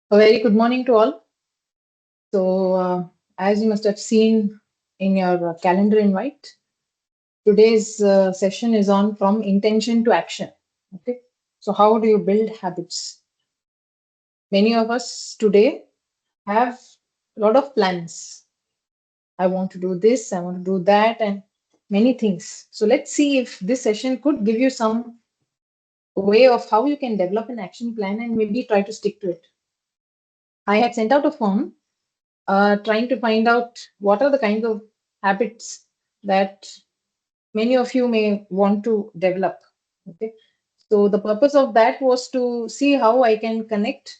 A very good morning to all. As you must have seen in your calendar invite, today's session is on from intention to action. Okay. So, how do you build habits? Many of us today have a lot of plans. I want to do this, I want to do that, and many things. So, let's see if this session could give you some way of how you can develop an action plan and maybe try to stick to it. I had sent out a form trying to find out what are the kinds of habits that many of you may want to develop. Okay. So the purpose of that was to see how I can connect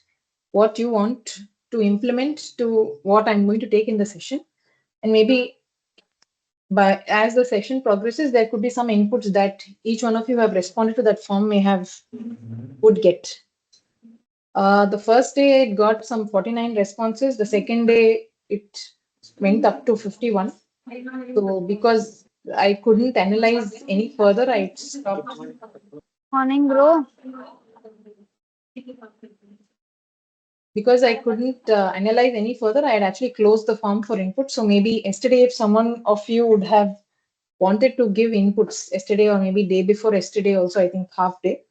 what you want to implement to what I'm going to take in the session. And maybe by as the session progresses, there could be some inputs that each one of you have responded to that form may have would get. The first day it got some 49 responses. The second day it went up to 51. So because I couldn't analyze any further, I stopped. Morning, bro. Because I couldn't analyze any further, I had actually closed the form for input. So maybe yesterday, if someone of you would have wanted to give inputs yesterday or maybe day before yesterday, also I think half day,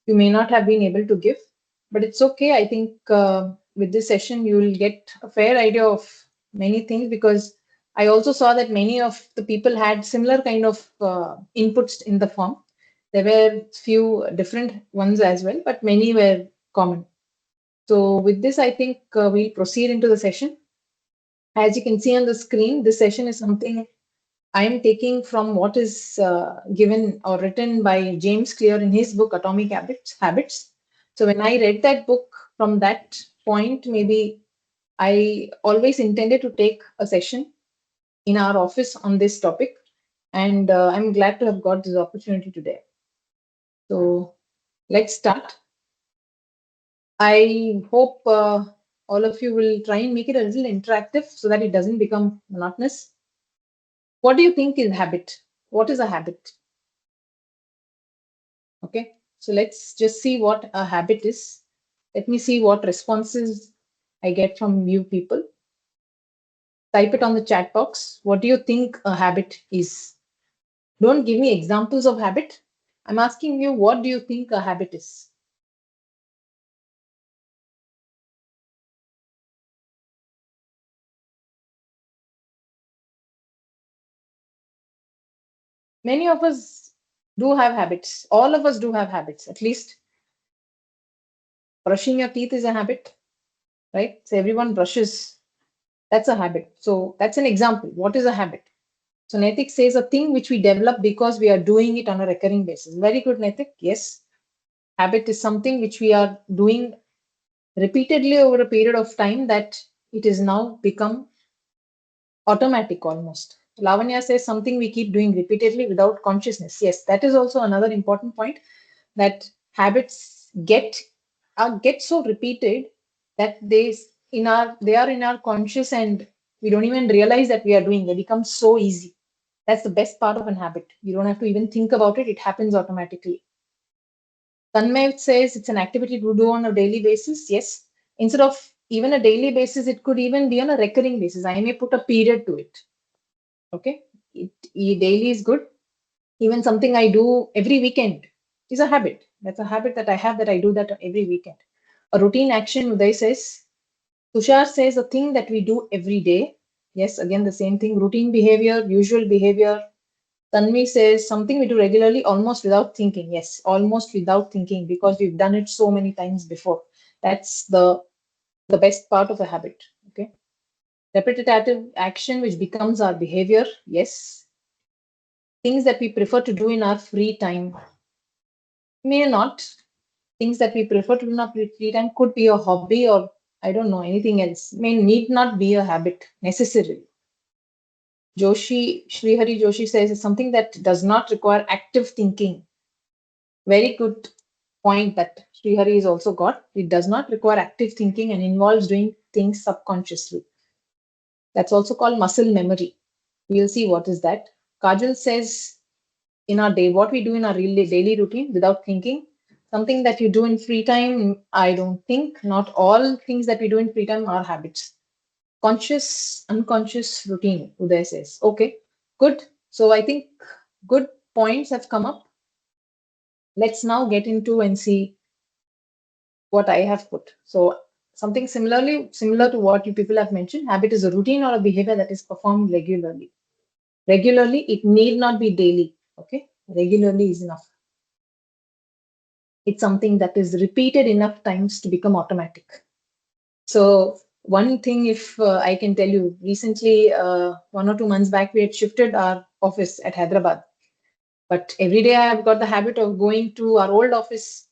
you may not have been able to give, but it's okay. I think with this session you will get a fair idea of many things because I also saw that many of the people had similar kind of inputs in the form. There were few different ones as well, but many were common. So with this, I think we'll proceed into the session. As you can see on the screen, this session is something I am taking from what is given or written by James Clear in his book Atomic Habits. So when I read that book from that point, maybe I always intended to take a session in our office on this topic, and I'm glad to have got this opportunity today. So let's start. I hope all of you will try and make it a little interactive so that it doesn't become monotonous. What do you think is habit? What is a habit? Okay, so let's just see what a habit is. Let me see what responses I get from you people. Type it on the chat box. What do you think a habit is? Don't give me examples of habit. I'm asking you, what do you think a habit is? Many of us do have habits. All of us do have habits. At least brushing your teeth is a habit, right? So everyone brushes. That's a habit. So that's an example. What is a habit? So Naitik says a thing which we develop because we are doing it on a recurring basis. Very good, Naitik. Yes. Habit is something which we are doing repeatedly over a period of time that it is now become automatic almost. Lavanya says something we keep doing repeatedly without consciousness. Yes, that is also another important point that habits get so repeated that they are in our conscious and we don't even realize that we are doing. They become so easy. That's the best part of an habit. You don't have to even think about it. It happens automatically. Tanmay says it's an activity to do on a daily basis. Yes. Instead of even a daily basis, it could even be on a recurring basis. I may put a period to it. Okay. Daily is good. Even something I do every weekend is a habit. That's a habit that I have that I do that every weekend. A routine action, Uday says. Tushar says a thing that we do every day. Yes, again, the same thing. Routine behavior, usual behavior. Tanvi says something we do regularly almost without thinking. Yes, almost without thinking because we've done it so many times before. That's the best part of a habit. Okay. Repetitive action which becomes our behavior. Yes. Things that we prefer to do in our free time. May not. Things that we prefer to do in our free time could be a hobby or I don't know, anything else. May need not be a habit necessarily. Srihari Joshi says it's something that does not require active thinking. Very good point that Srihari has also got. It does not require active thinking and involves doing things subconsciously. That's also called muscle memory. We'll see what is that. Kajal says in our day, what we do in our daily routine without thinking. Something that you do in free time, I don't think. Not all things that we do in free time are habits. Conscious, unconscious routine, Uday says. Okay, good. So I think good points have come up. Let's now get into and see what I have put. So something similar to what you people have mentioned. Habit is a routine or a behavior that is performed regularly. Regularly, it need not be daily. Okay, regularly is enough. It's something that is repeated enough times to become automatic. So one thing, if I can tell you, recently, 1 or 2 months back, we had shifted our office at Hyderabad. But every day I have got the habit of going to our old office,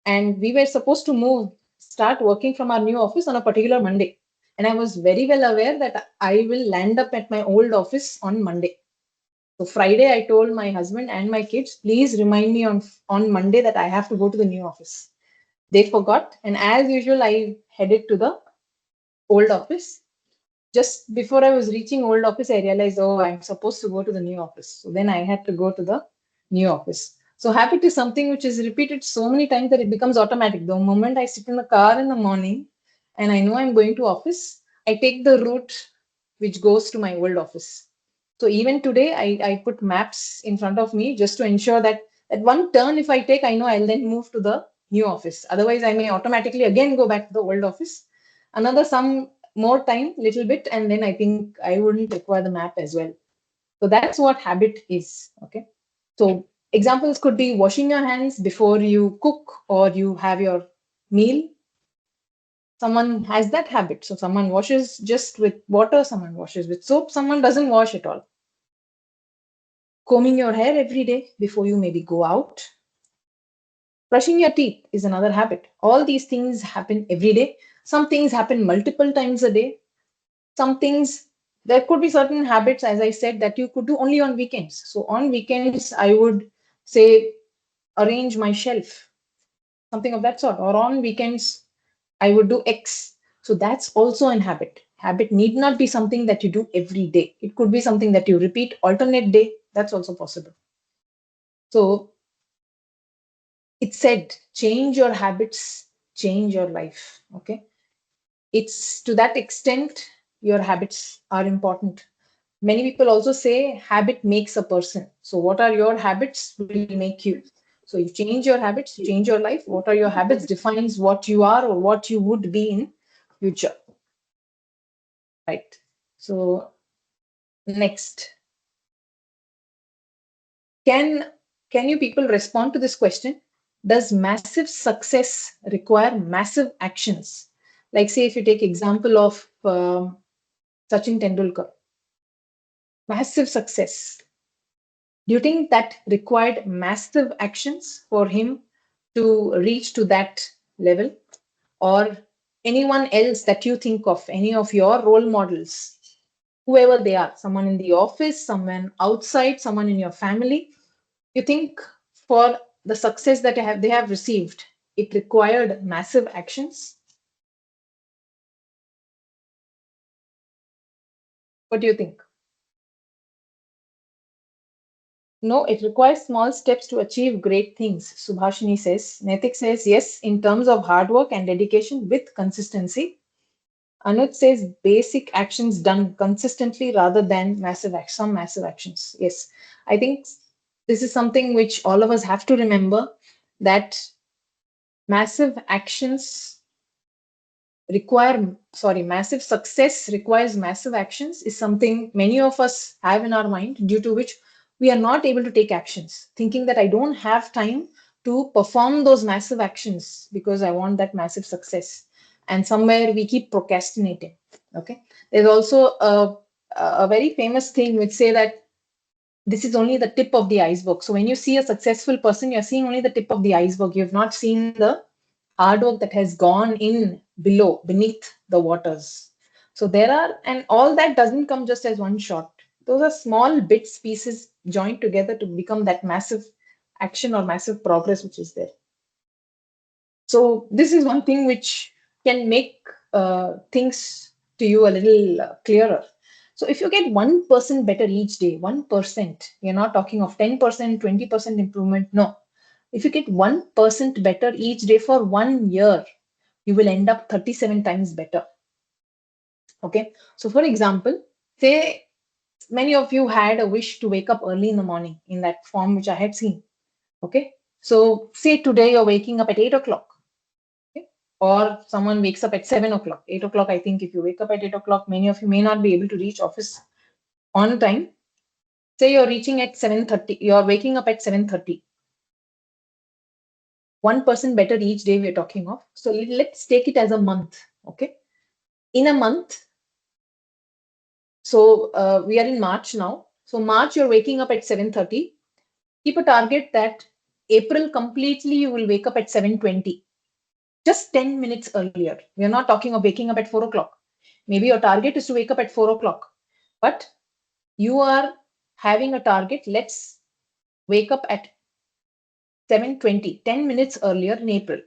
and we were supposed to start working from our new office on a particular Monday. And I was very well aware that I will land up at my old office on Monday. So Friday, I told my husband and my kids, please remind me on Monday that I have to go to the new office. They forgot, and as usual, I headed to the old office. Just before I was reaching old office, I realized, oh, I'm supposed to go to the new office. So then I had to go to the new office. So habit is something which is repeated so many times that it becomes automatic. The moment I sit in the car in the morning and I know I'm going to office, I take the route which goes to my old office. So even today, I put maps in front of me just to ensure that at one turn, if I take, I know I'll then move to the new office. Otherwise, I may automatically again go back to the old office. Another some more time, little bit, and then I think I wouldn't require the map as well. So that's what habit is. Okay. So examples could be washing your hands before you cook or you have your meal. Someone has that habit. So someone washes just with water, someone washes with soap, someone doesn't wash at all. Combing your hair every day before you maybe go out. Brushing your teeth is another habit. All these things happen every day. Some things happen multiple times a day. Some things, there could be certain habits, as I said, that you could do only on weekends. So on weekends, I would say arrange my shelf, something of that sort. Or on weekends, I would do X. So that's also an habit. Habit need not be something that you do every day. It could be something that you repeat alternate day. That's also possible. So it said, change your habits, change your life. Okay. It's to that extent your habits are important. Many people also say habit makes a person. So what are your habits will make you. So you change your habits, you change your life. What are your habits defines what you are or what you would be in future. Right. So next, can can you people respond to this question? Does massive success require massive actions? Like say if you take example of Sachin Tendulkar, massive success. Do you think that required massive actions for him to reach to that level? Or anyone else that you think of, any of your role models, whoever they are, someone in the office, someone outside, someone in your family, you think for the success that they have received, it required massive actions? What do you think? No, it requires small steps to achieve great things, Subhashini says. Netik says, yes, in terms of hard work and dedication with consistency. Anuj says, basic actions done consistently rather than some massive actions. Yes, I think this is something which all of us have to remember, that massive actions massive success requires massive actions is something many of us have in our mind, due to which we are not able to take actions, thinking that I don't have time to perform those massive actions because I want that massive success. And somewhere we keep procrastinating. Okay. There's also a very famous thing which say that this is only the tip of the iceberg. So when you see a successful person, you're seeing only the tip of the iceberg. You've not seen the hard work that has gone in beneath the waters. So there are, and all that doesn't come just as one shot. Those are small bits, pieces joined together to become that massive action or massive progress which is there. So this is one thing which can make things to you a little clearer. So if you get 1% better each day, 1%, you're not talking of 10%, 20% improvement. No, If you get 1% better each day for 1 year, you will end up 37 times better. Okay. So, for example, say many of you had a wish to wake up early in the morning in that form which I had seen. Okay. So, say today you're waking up at 8 o'clock. Okay? Or someone wakes up at 7 o'clock. 8 o'clock, I think if you wake up at 8 o'clock, many of you may not be able to reach office on time. Say you're reaching at 7:30, you're waking up at 7:30. 1% better each day we're talking of. So let's take it as a month. Okay. In a month, so we are in March now. So March, you're waking up at 7:30. Keep a target that April completely you will wake up at 7:20. Just 10 minutes earlier. We are not talking of waking up at 4 o'clock. Maybe your target is to wake up at 4 o'clock. But you are having a target. Let's wake up at 7:20, 10 minutes earlier in April.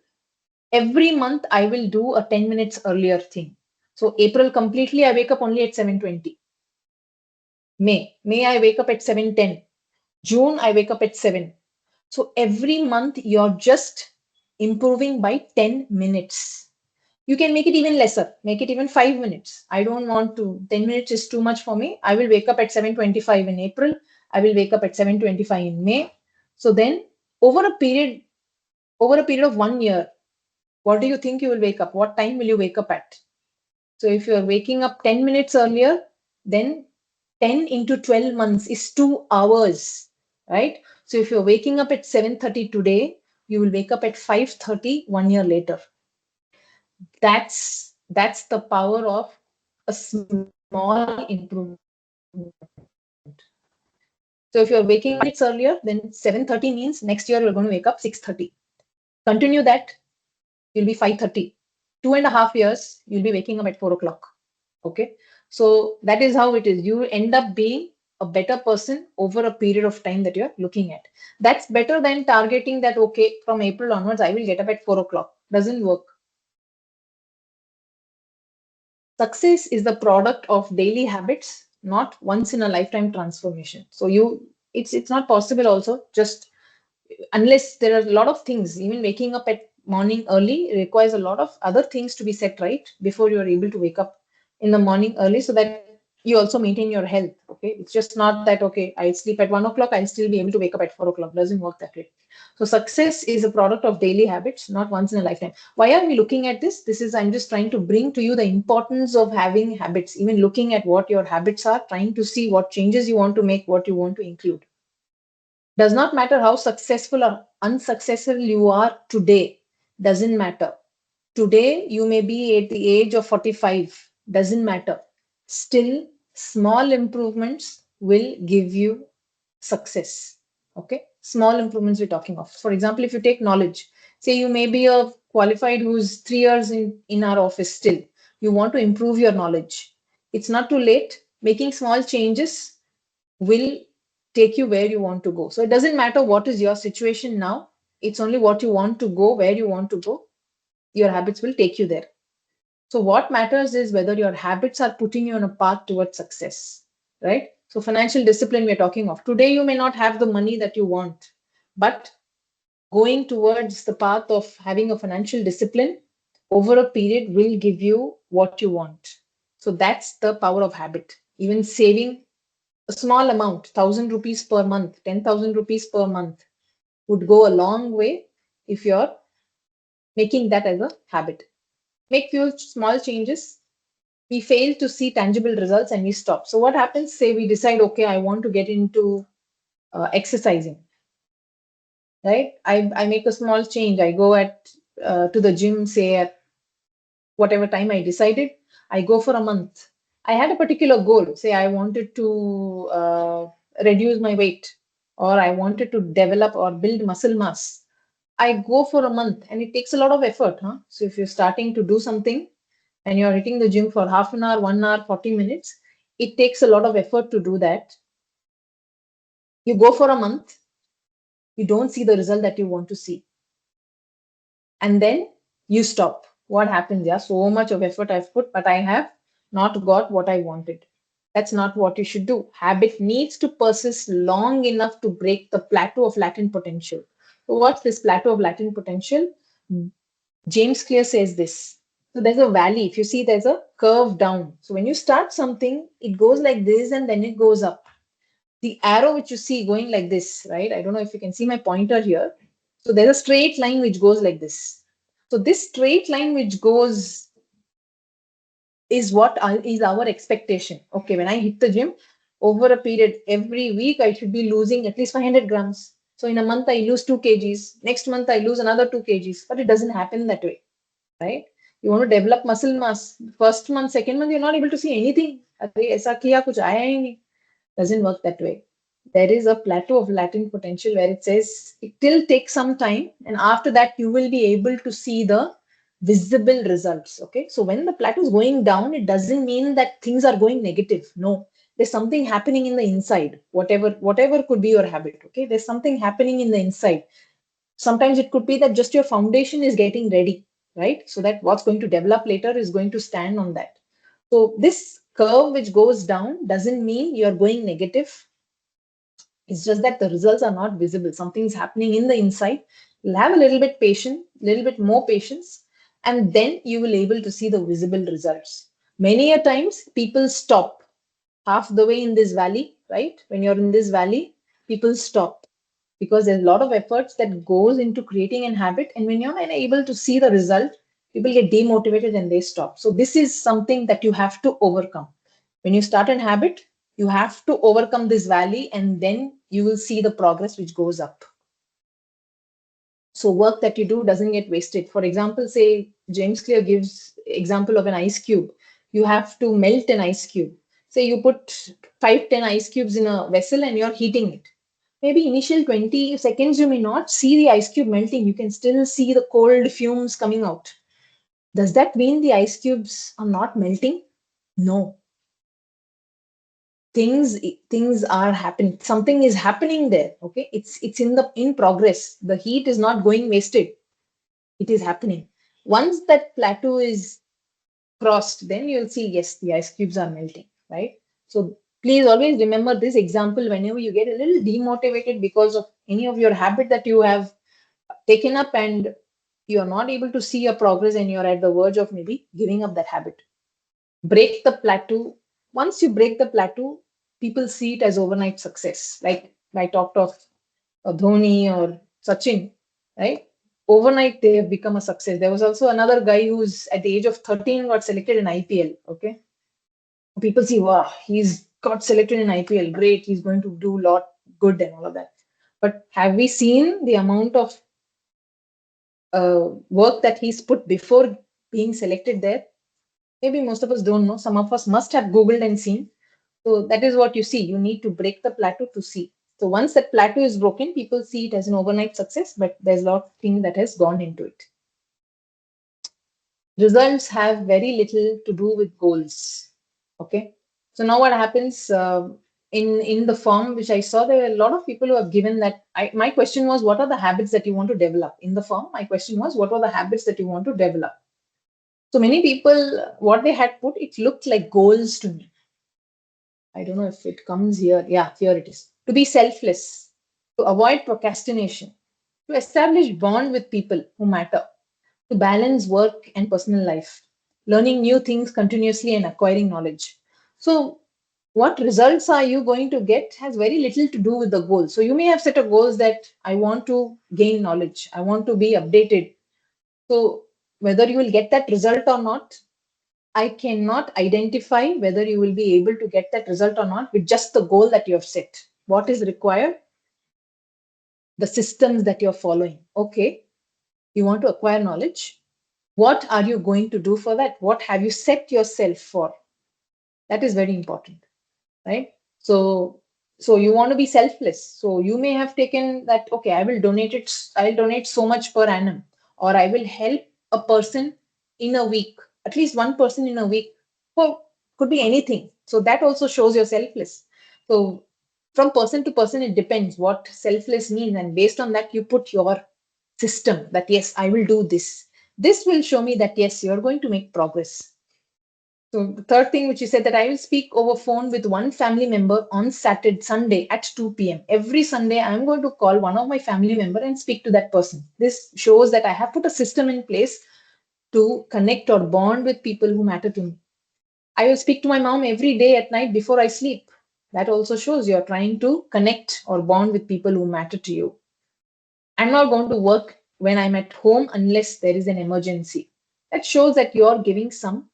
Every month I will do a 10 minutes earlier thing. So April completely I wake up only at 7:20. May I wake up at 7:10. June I wake up at 7. So every month you're just improving by 10 minutes. You can make it even lesser, make it even 5 minutes. I don't want to, 10 minutes is too much for me. I will wake up at 7:25 in April. I will wake up at 7:25 in May. So then over a period of 1 year, what do you think you will wake up? What time will you wake up at? So if you're waking up 10 minutes earlier, then 10 into 12 months is 2 hours, right? So if you're waking up at 7:30 today, you will wake up at 5:30 1 year later. That's the power of a small improvement. So if you're waking up 10 minutes earlier, then 7:30 means next year you're going to wake up 6:30. Continue that, you'll be 5:30. 2.5 years, you'll be waking up at 4 o'clock. Okay. So that is how it is. You end up being a better person over a period of time that you're looking at. That's better than targeting that, okay, from April onwards, I will get up at 4 o'clock. Doesn't work. Success is the product of daily habits, not once in a lifetime transformation. So it's not possible also just unless there are a lot of things. Even waking up at morning early requires a lot of other things to be set right before you are able to wake up in the morning early, so that you also maintain your health. Okay, it's just not that, okay, I sleep at 1 o'clock, I'll still be able to wake up at 4 o'clock. Doesn't work that way. So success is a product of daily habits, not once in a lifetime. Why are we looking at this? This is, I'm just trying to bring to you the importance of having habits, even looking at what your habits are, trying to see what changes you want to make, what you want to include. Does not matter how successful or unsuccessful you are today. Doesn't matter. Today, you may be at the age of 45. Doesn't matter. Still, small improvements will give you success. Okay. Small improvements we're talking of. For example, if you take knowledge, say you may be a qualified who's 3 years in our office still. You want to improve your knowledge. It's not too late. Making small changes will take you where you want to go. So it doesn't matter what is your situation now. It's only what you want to go, where you want to go. Your habits will take you there. So what matters is whether your habits are putting you on a path towards success, right? So financial discipline we're talking of. Today you may not have the money that you want, but going towards the path of having a financial discipline over a period will give you what you want. So that's the power of habit. Even saving a small amount, 1,000 rupees per month, 10,000 rupees per month would go a long way if you're making that as a habit. Make few small changes. We fail to see tangible results and we stop. So what happens? Say we decide, okay, I want to get into exercising, right? I make a small change. I go to the gym, say at whatever time I decided. I go for a month. I had a particular goal. Say I wanted to reduce my weight, or I wanted to develop or build muscle mass. I go for a month, and it takes a lot of effort, huh? So if you're starting to do something and you're hitting the gym for half an hour, 1 hour, 40 minutes, it takes a lot of effort to do that. You go for a month, you don't see the result that you want to see. And then you stop. What happens? Yeah, so much of effort I've put, but I have not got what I wanted. That's not what you should do. Habit needs to persist long enough to break the plateau of latent potential. What's this plateau of latent potential? James Clear says this. So there's a valley. If you see, there's a curve down. So when you start something, it goes like this and then it goes up. The arrow which you see going like this, right? I don't know if you can see my pointer here. So there's a straight line which goes like this. So this straight line which goes is what is our expectation. Okay, when I hit the gym, over a period, every week I should be losing at least 500 grams. So in a month I lose 2 kgs. Next month I lose another 2 kgs. But it doesn't happen that way, right? You want to develop muscle mass. First month, second month, you're not able to see anything. अरे ऐसा किया कुछ आया ही नहीं. Doesn't work that way. There is a plateau of latent potential where it says it will take some time, and after that, you will be able to see the visible results. Okay, so when the plateau is going down, it doesn't mean that things are going negative. No, there's something happening in the inside. Whatever could be your habit. Okay, there's something happening in the inside. Sometimes it could be that just your foundation is getting ready, right? So that what's going to develop later is going to stand on that. So this curve which goes down doesn't mean you're going negative. It's just that the results are not visible. Something's happening in the inside. You'll have a little bit patience, little bit more patience, and then you will able to see the visible results. Many a times people stop half the way in this valley, right? When you're in this valley, people stop because there's a lot of efforts that goes into creating an habit, and when you're unable to see the result, people get demotivated and they stop. So this is something that you have to overcome. When you start an habit, you have to overcome this valley, and then you will see the progress which goes up. So work that you do doesn't get wasted. For example, say James Clear gives example of an ice cube. You have to melt an ice cube. Say you put 5, 10 ice cubes in a vessel and you're heating it. Maybe initial 20 seconds you may not see the ice cube melting. You can still see the cold fumes coming out. Does that mean the ice cubes are not melting? No. Things are happening. Something is happening there. Okay. It's in progress. The heat is not going wasted. It is happening. Once that plateau is crossed, then you'll see, yes, the ice cubes are melting, right? So please always remember this example whenever you get a little demotivated because of any of your habit that you have taken up and you're not able to see your progress and you're at the verge of maybe giving up that habit. Break the plateau. Once you break the plateau, people see it as overnight success. Like I talked of Dhoni or Sachin, right? Overnight they have become a success. There was also another guy who's at the age of 13 got selected in IPL. Okay, people see, wow, he's got selected in IPL. Great, he's going to do a lot good and all of that. But have we seen the amount of work that he's put before being selected there? Maybe most of us don't know. Some of us must have Googled and seen. So that is what you see. You need to break the plateau to see. So once that plateau is broken, people see it as an overnight success, but there's a lot of things that has gone into it. Results have very little to do with goals. Okay. So now what happens in the form which I saw, there are a lot of people who have given that. My question was, what are the habits that you want to develop? In the form, my question was, what are the habits that you want to develop? So many people, what they had put, it looked like goals to me. I don't know if it comes here. Yeah, here it is. To be selfless, to avoid procrastination, to establish bond with people who matter, to balance work and personal life, learning new things continuously and acquiring knowledge. So, what results are you going to get has very little to do with the goal. So, you may have set a goals that I want to gain knowledge, I want to be updated. So, whether you will get that result or not, I cannot identify whether you will be able to get that result or not with just the goal that you have set. What is required? The systems that you're following. Okay, you want to acquire knowledge. What are you going to do for that? What have you set yourself for? That is very important, right? So you want to be selfless. So you may have taken that, okay, I'll donate so much per annum, or I will help a person in a week, at least one person in a week. Well, could be anything. So that also shows you're selfless. So from person to person, it depends what selfless means. And based on that, you put your system that, yes, I will do this. This will show me that, yes, you're going to make progress. So the third thing which you said, that I will speak over phone with one family member on Saturday, Sunday at 2 p.m. Every Sunday, I'm going to call one of my family member and speak to that person. This shows that I have put a system in place to connect or bond with people who matter to me. I will speak to my mom every day at night before I sleep. That also shows you're trying to connect or bond with people who matter to you. I'm not going to work when I'm at home unless there is an emergency. That shows that you're giving some,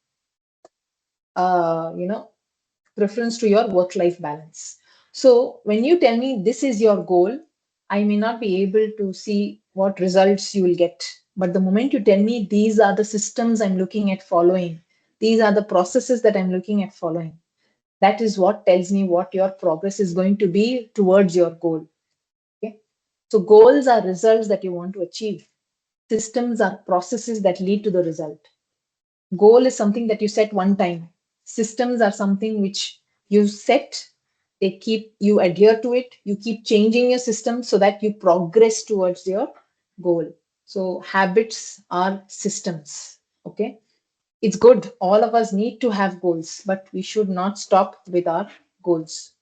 uh, you know, preference to your work life balance. So when you tell me this is your goal, I may not be able to see what results you will get. But the moment you tell me these are the systems I'm looking at following, these are the processes that I'm looking at following, that is what tells me what your progress is going to be towards your goal. Okay. So goals are results that you want to achieve. Systems are processes that lead to the result. Goal is something that you set one time. Systems are something which you set, they keep you adhere to it, you keep changing your system so that you progress towards your goal. So habits are systems. Okay. It's good. All of us need to have goals, but we should not stop with our goals.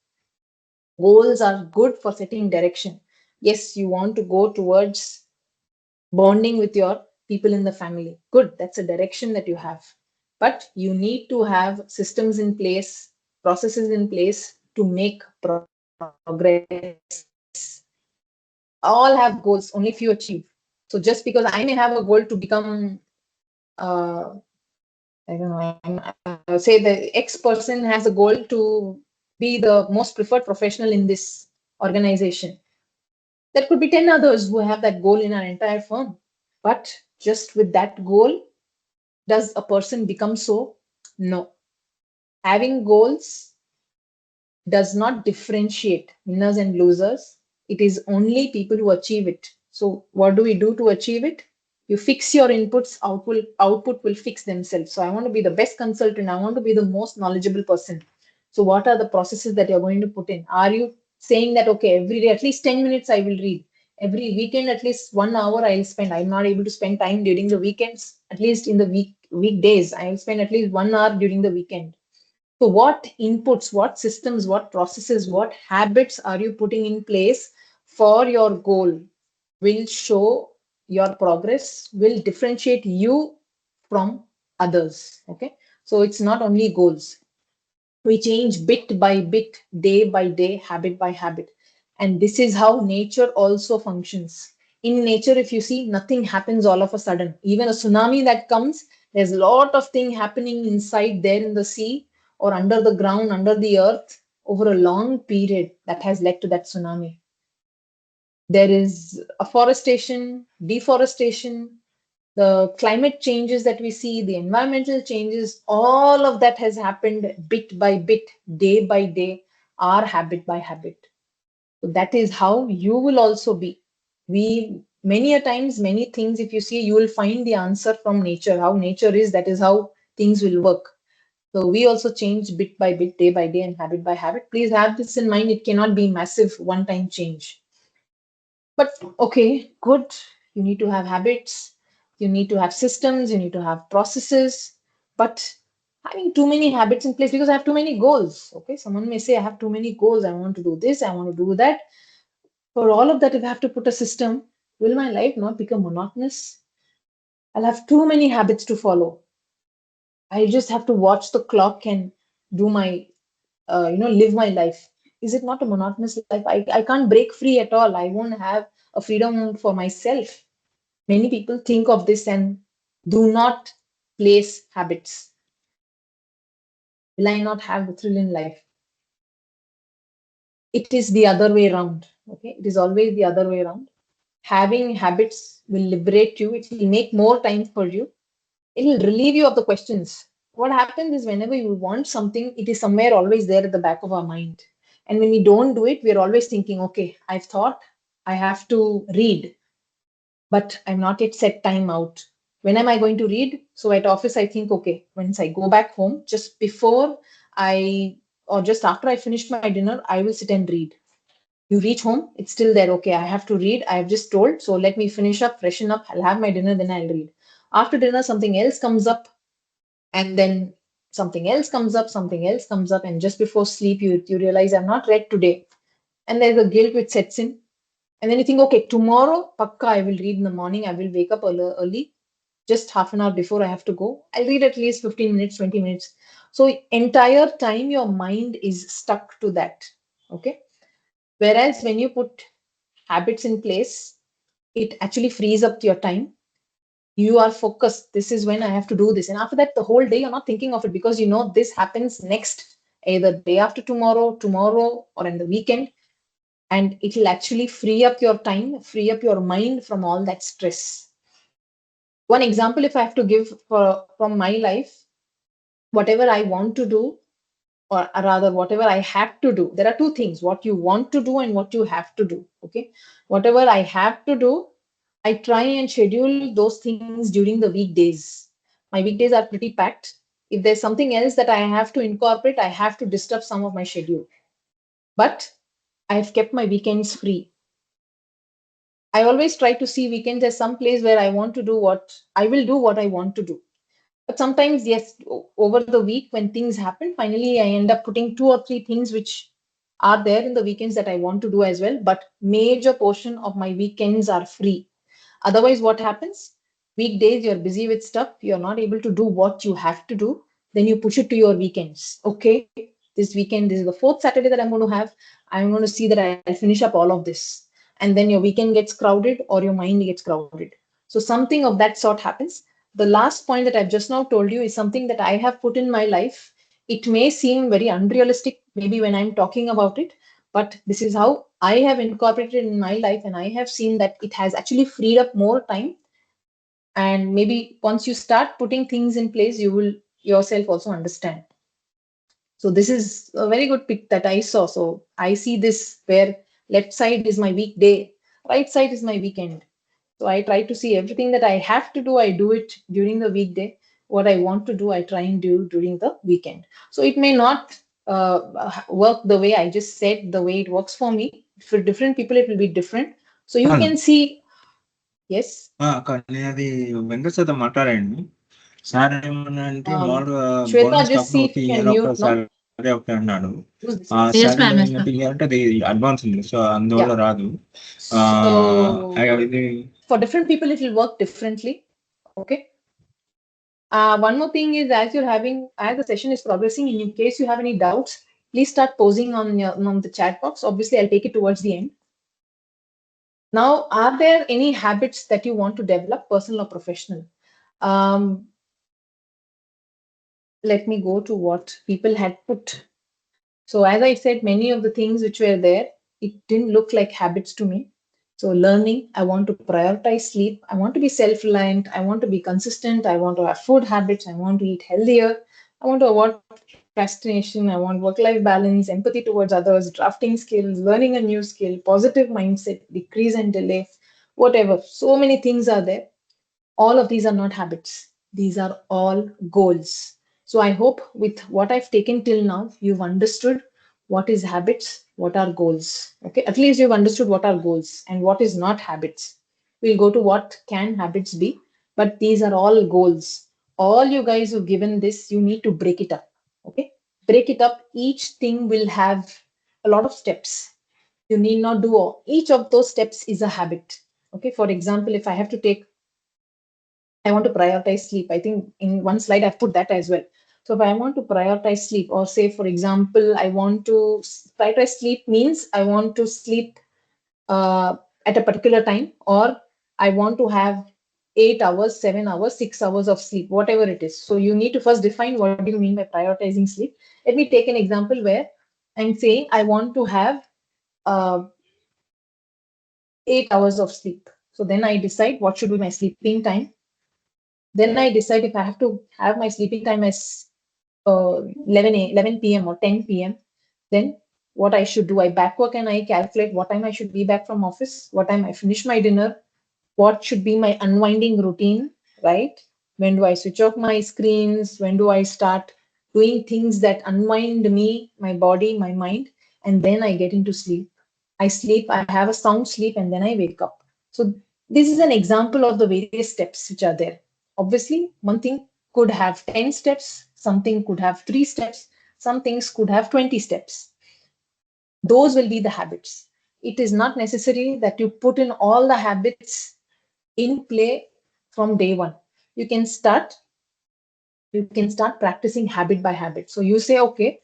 Goals are good for setting direction. Yes, you want to go towards bonding with your people in the family. Good, that's a direction that you have. But you need to have systems in place, processes in place to make progress. All have goals, only few achieve. So just because I may have a goal to become, uh, I don't know, say the X person has a goal to be the most preferred professional in this organization. There could be 10 others who have that goal in our entire firm. But just with that goal, does a person become so? No. Having goals does not differentiate winners and losers. It is only people who achieve it. So, what do we do to achieve it? You fix your inputs, output will fix themselves. So, I want to be the best consultant. I want to be the most knowledgeable person. So, what are the processes that you're going to put in? Are you saying that, okay, every day, at least 10 minutes I will read? Every weekend, at least 1 hour I'll spend. I'm not able to spend time during the weekends. At least in the weekdays, I'll spend at least 1 hour during the weekend. So, what inputs, what systems, what processes, what habits are you putting in place for your goal will show your progress, will differentiate you from others. Okay. So, it's not only goals, we change bit by bit, day by day, habit by habit. And this is how nature also functions. In nature, if you see, nothing happens all of a sudden. Even a tsunami that comes, there's a lot of thing happening inside there in the sea or under the ground, under the earth over a long period that has led to that tsunami. There is afforestation, deforestation, the climate changes that we see, the environmental changes, all of that has happened bit by bit, day by day, our habit by habit. So that is how you will also be. We many a times, many things, if you see, you will find the answer from nature. How nature is, that is how things will work. So we also change bit by bit, day by day, and habit by habit. Please have this in mind. It cannot be massive one-time change. But okay, good. You need to have habits, you need to have systems, you need to have processes. But having too many habits in place because I have too many goals. Okay, someone may say, I have too many goals. I want to do this, I want to do that. For all of that, if I have to put a system, will my life not become monotonous? I'll have too many habits to follow. I just have to watch the clock and do my, live my life. Is it not a monotonous life? I can't break free at all. I won't have a freedom for myself. Many people think of this and do not place habits. Will I not have the thrill in life? It is the other way around. Okay, it is always the other way around. Having habits will liberate you, it will make more time for you, it will relieve you of the questions. What happens is whenever you want something, it is somewhere always there at the back of our mind. And when we don't do it, we're always thinking, okay, I've thought I have to read, but I'm not yet set time out. When am I going to read? So at office, I think, okay, once I go back home, just before I or just after I finish my dinner, I will sit and read. You reach home, it's still there. Okay, I have to read. I have just told. So let me finish up, freshen up. I'll have my dinner, then I'll read. After dinner, something else comes up, and then something else comes up, something else comes up, and just before sleep, you realize I've not read today. And there's a guilt which sets in. And then you think, okay, tomorrow, pakka, I will read in the morning. I will wake up early, just half an hour before I have to go. I'll read at least 15 minutes, 20 minutes. So entire time your mind is stuck to that. Okay. Whereas when you put habits in place, it actually frees up your time. You are focused. This is when I have to do this. And after that, the whole day, you're not thinking of it because you know this happens next, either day after tomorrow, tomorrow, or in the weekend. And it will actually free up your time, free up your mind from all that stress. One example, if I have to give from my life, whatever I want to do, or rather, whatever I have to do, there are two things: what you want to do and what you have to do. Okay. Whatever I have to do, I try and schedule those things during the weekdays. My weekdays are pretty packed. If there's something else that I have to incorporate, I have to disturb some of my schedule. But I've kept my weekends free. I always try to see weekends as some place where I want to do what I will do what I want to do. But sometimes, yes, over the week when things happen, finally I end up putting two or three things which are there in the weekends that I want to do as well. But major portion of my weekends are free. Otherwise, what happens? Weekdays, you're busy with stuff, you're not able to do what you have to do. Then you push it to your weekends. Okay, this weekend, this is the fourth Saturday that I'm going to have. I'm going to see that I'll finish up all of this. And then your weekend gets crowded or your mind gets crowded. So, something of that sort happens. The last point that I've just now told you is something that I have put in my life. It may seem very unrealistic, maybe when I'm talking about it, but this is how I have incorporated in my life, and I have seen that it has actually freed up more time. And maybe once you start putting things in place, you will yourself also understand. So this is a very good pick that I saw. So I see this where left side is my weekday, right side is my weekend. So I try to see everything that I have to do, I do it during the weekday. What I want to do, I try and do during the weekend. So it may not work the way I just said, the way it works for me. For different people, it will be different. So you అవును. can see, yes. అక్క నేను అది వెంకట సార్‌తో మాట్లాడాను. Sir ఏమన్నా అంటే మామూలుగా Shweta, bonus just కాకుండా see ఒక if you ఇయర్ can ఒక mute now. సాలరీ ఒకటే అన్నాడు. Use this ఆ one. Yes, సాలరీలో ma'am. Yes, ఏంటంటే ma'am. ఇయ్యాలంటే అది అడ్వాన్స్ ఉంది. సో అందువల్ల Yeah. రాదు. So ఇది for different people, it will work differently. Okay. One more thing is, as you're having, as the session is progressing, in case you have any doubts, please start posing on the chat box. Obviously, I'll take it towards the end. Now, are there any habits that you want to develop, personal or professional? Um, Let me go to what people had put. So, as I said, many of the things which were there, it didn't look like habits to me. So, learning, I want to prioritize sleep. I want to be self reliant. I want to be consistent. I want to have food habits. I want to eat healthier. I want to avoid procrastination. I want work life balance, empathy towards others, drafting skills, learning a new skill, positive mindset, decrease and delay, whatever. So many things are there. All of these are not habits, these are all goals. So I hope with what I've taken till now, you've understood what is habits, what are goals. Okay, at least you've understood what are goals and what is not habits. We'll go to what can habits be, but these are all goals. All you guys who've given this, you need to break it up. Okay, break it up. Each thing will have a lot of steps. You need not do all. Each of those steps is a habit. Okay, for example, if I have to take, I want to prioritize sleep. I think in one slide I've put that as well. So if I want to prioritize sleep, or say for example, I want to prioritize sleep means I want to sleep at a particular time, or I want to have 8 hours, 7 hours, 6 hours of sleep, whatever it is. So you need to first define what do you mean by prioritizing sleep. Let me take an example where I'm saying I want to have uh, 8 hours of sleep. So then I decide what should be my sleeping time. Then I decide if I have to have my sleeping time as 11 p.m. or 10 p.m., then what I should do, I backward and I calculate what time I should be back from office, what time I finish my dinner, what should be my unwinding routine, right? When do I switch off my screens? When do I start doing things that unwind me, my body, my mind? And then I get into sleep. I sleep, I have a sound sleep, and then I wake up. So, this is an example of the various steps which are there. Obviously, one thing could have 10 steps, something could have 3 steps, some things could have 20 steps. Those will be the habits. It is not necessary that you put in all the habits in play from day one. You can start practicing habit by habit. So you say, okay,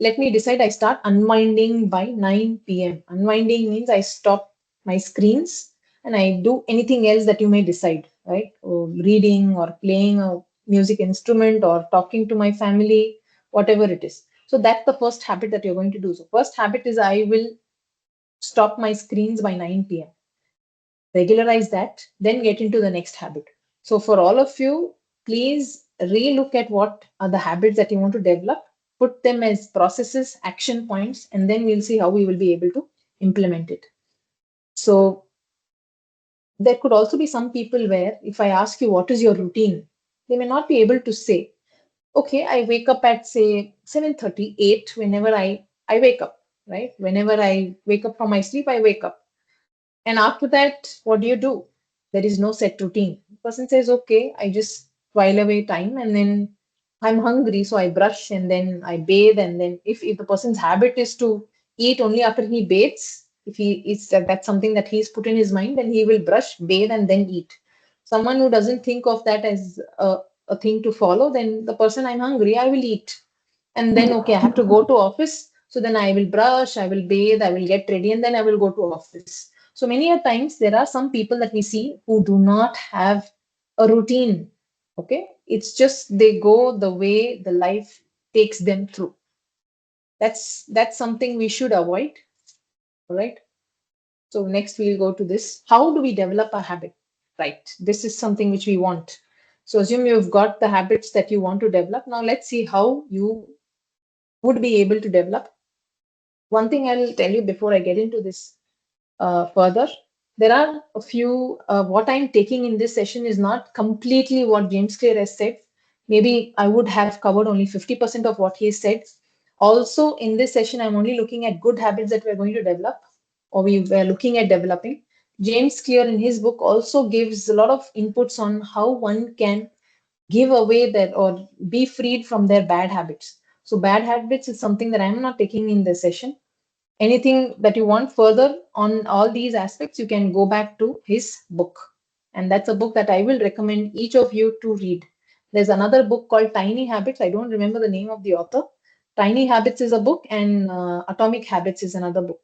let me decide I start unwinding by 9 p.m. Unwinding means I stop my screens and I do anything else that you may decide, right? Or reading or playing a music instrument or talking to my family, whatever it is. So that's the first habit that you're going to do. So first habit is I will stop my screens by 9 p.m. Regularize that, then get into the next habit. So for all of you, please relook at what are the habits that you want to develop, put them as processes, action points, and then we'll see how we will be able to implement it. So there could also be some people where if I ask you what is your routine, they may not be able to say, okay, I wake up at say 7:38 whenever I wake up, right? Whenever I wake up from my sleep, I wake up. And after that, what do? There is no set routine. The person says, okay, I just while away time and then I'm hungry, so I brush and then I bathe. And then if the person's habit is to eat only after he bathes, if he is that's something that he's put in his mind, then he will brush, bathe, and then eat. Someone who doesn't think of that as a thing to follow, then the person I'm hungry, I will eat. And then okay, I have to go to office. So then I will brush, I will bathe, I will get ready, and then I will go to office. So many a times there are some people that we see who do not have a routine. Okay, it's just they go the way the life takes them through. That's something we should avoid. All right. So next we'll go to this. How do we develop a habit? Right. This is something which we want. So assume you've got the habits that you want to develop. Now let's see how you would be able to develop. One thing I'll tell you before I get into this further, there are a few, what I'm taking in this session is not completely what James Clear has said. Maybe I would have covered only 50% of what he said. Also, in this session, I'm only looking at good habits that we're going to develop or we were looking at developing. James Clear in his book also gives a lot of inputs on how one can give away that or be freed from their bad habits. So bad habits is something that I'm not taking in this session. Anything that you want further on all these aspects, you can go back to his book. And that's a book that I will recommend each of you to read. There's another book called Tiny Habits. I don't remember the name of the author. Tiny Habits is a book, and Atomic Habits is another book.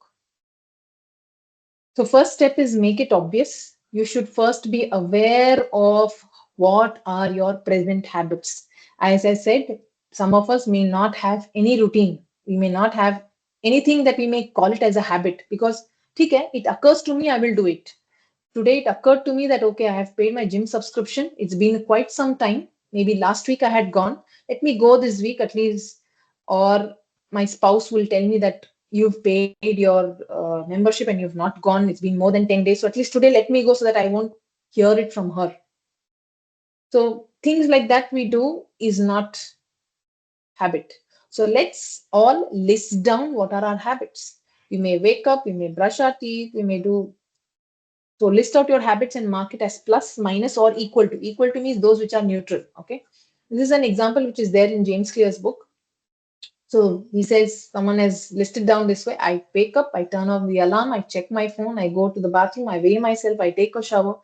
So first step is make it obvious. You should first be aware of what are your present habits. As I said, some of us may not have any routine. We may not have anything that we may call it as a habit because okay, it occurs to me, I will do it. Today it occurred to me that okay, I have paid my gym subscription. It's been quite some time. Maybe last week I had gone. Let me go this week at least. Or my spouse will tell me that you've paid your membership and you've not gone. It's been more than 10 days. So at least today let me go so that I won't hear it from her. So things like that we do is not habit. So let's all list down what are our habits. We may wake up, we may brush our teeth, we may do. So list out your habits and mark it as plus, minus, or equal to. Equal to means those which are neutral. Okay. This is an example which is there in James Clear's book. So he says someone has listed down this way. I wake up, I turn off the alarm, I check my phone, I go to the bathroom, I weigh myself, I take a shower,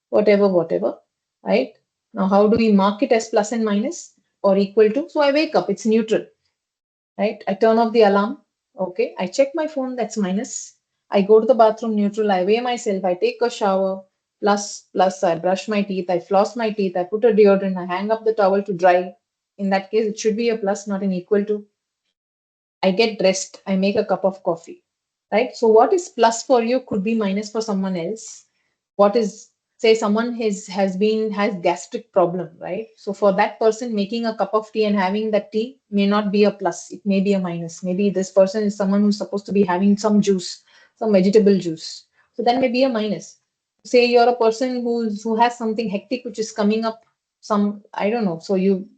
whatever. Right? Now, how do we mark it as plus and minus or equal to? So I wake up, it's neutral. Right? I turn off the alarm. Okay. I check my phone, that's minus. I go to the bathroom, neutral. I weigh myself, I take a shower, plus, I brush my teeth, I floss my teeth, I put a deodorant, I hang up the towel to dry. In that case, it should be a plus, not an equal to. I get dressed, I make a cup of coffee, right? So what is plus for you could be minus for someone else. What is, say someone has gastric problem, right? So for that person, making a cup of tea and having that tea may not be a plus, it may be a minus. Maybe this person is someone who's supposed to be having some juice, some vegetable juice. So that may be a minus. Say you're a person who has something hectic which is coming up, some, I don't know. So you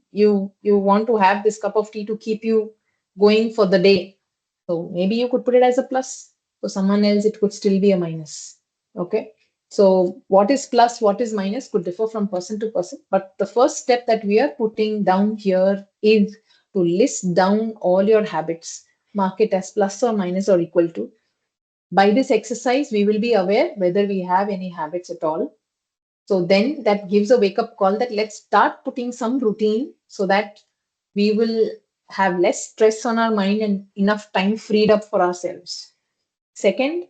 want to have this cup of tea to keep you going for the day. So maybe you could put it as a plus. For someone else, it could still be a minus. Okay. So what is plus, what is minus could differ from person to person. But the first step that we are putting down here is to list down all your habits, mark it as plus or minus or equal to. By this exercise, we will be aware whether we have any habits at all. So then that gives a wake up call that let's start putting some routine so that we will have less stress on our mind and enough time freed up for ourselves. Second,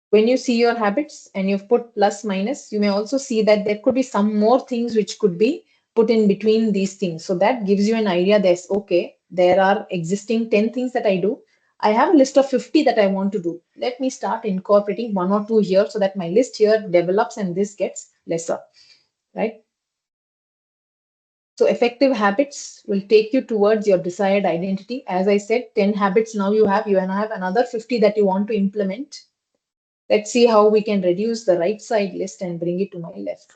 when you see your habits and you've put plus minus, you may also see that there could be some more things which could be put in between these things. So that gives you an idea. There's okay, there are existing 10 things that I do. I have a list of 50 that I want to do. Let me start incorporating one or two here so that my list here develops and this gets lesser, right? So effective habits will take you towards your desired identity. As I said, 10 habits now you and I have another 50 that you want to implement. Let's see how we can reduce the right side list and bring it to my left.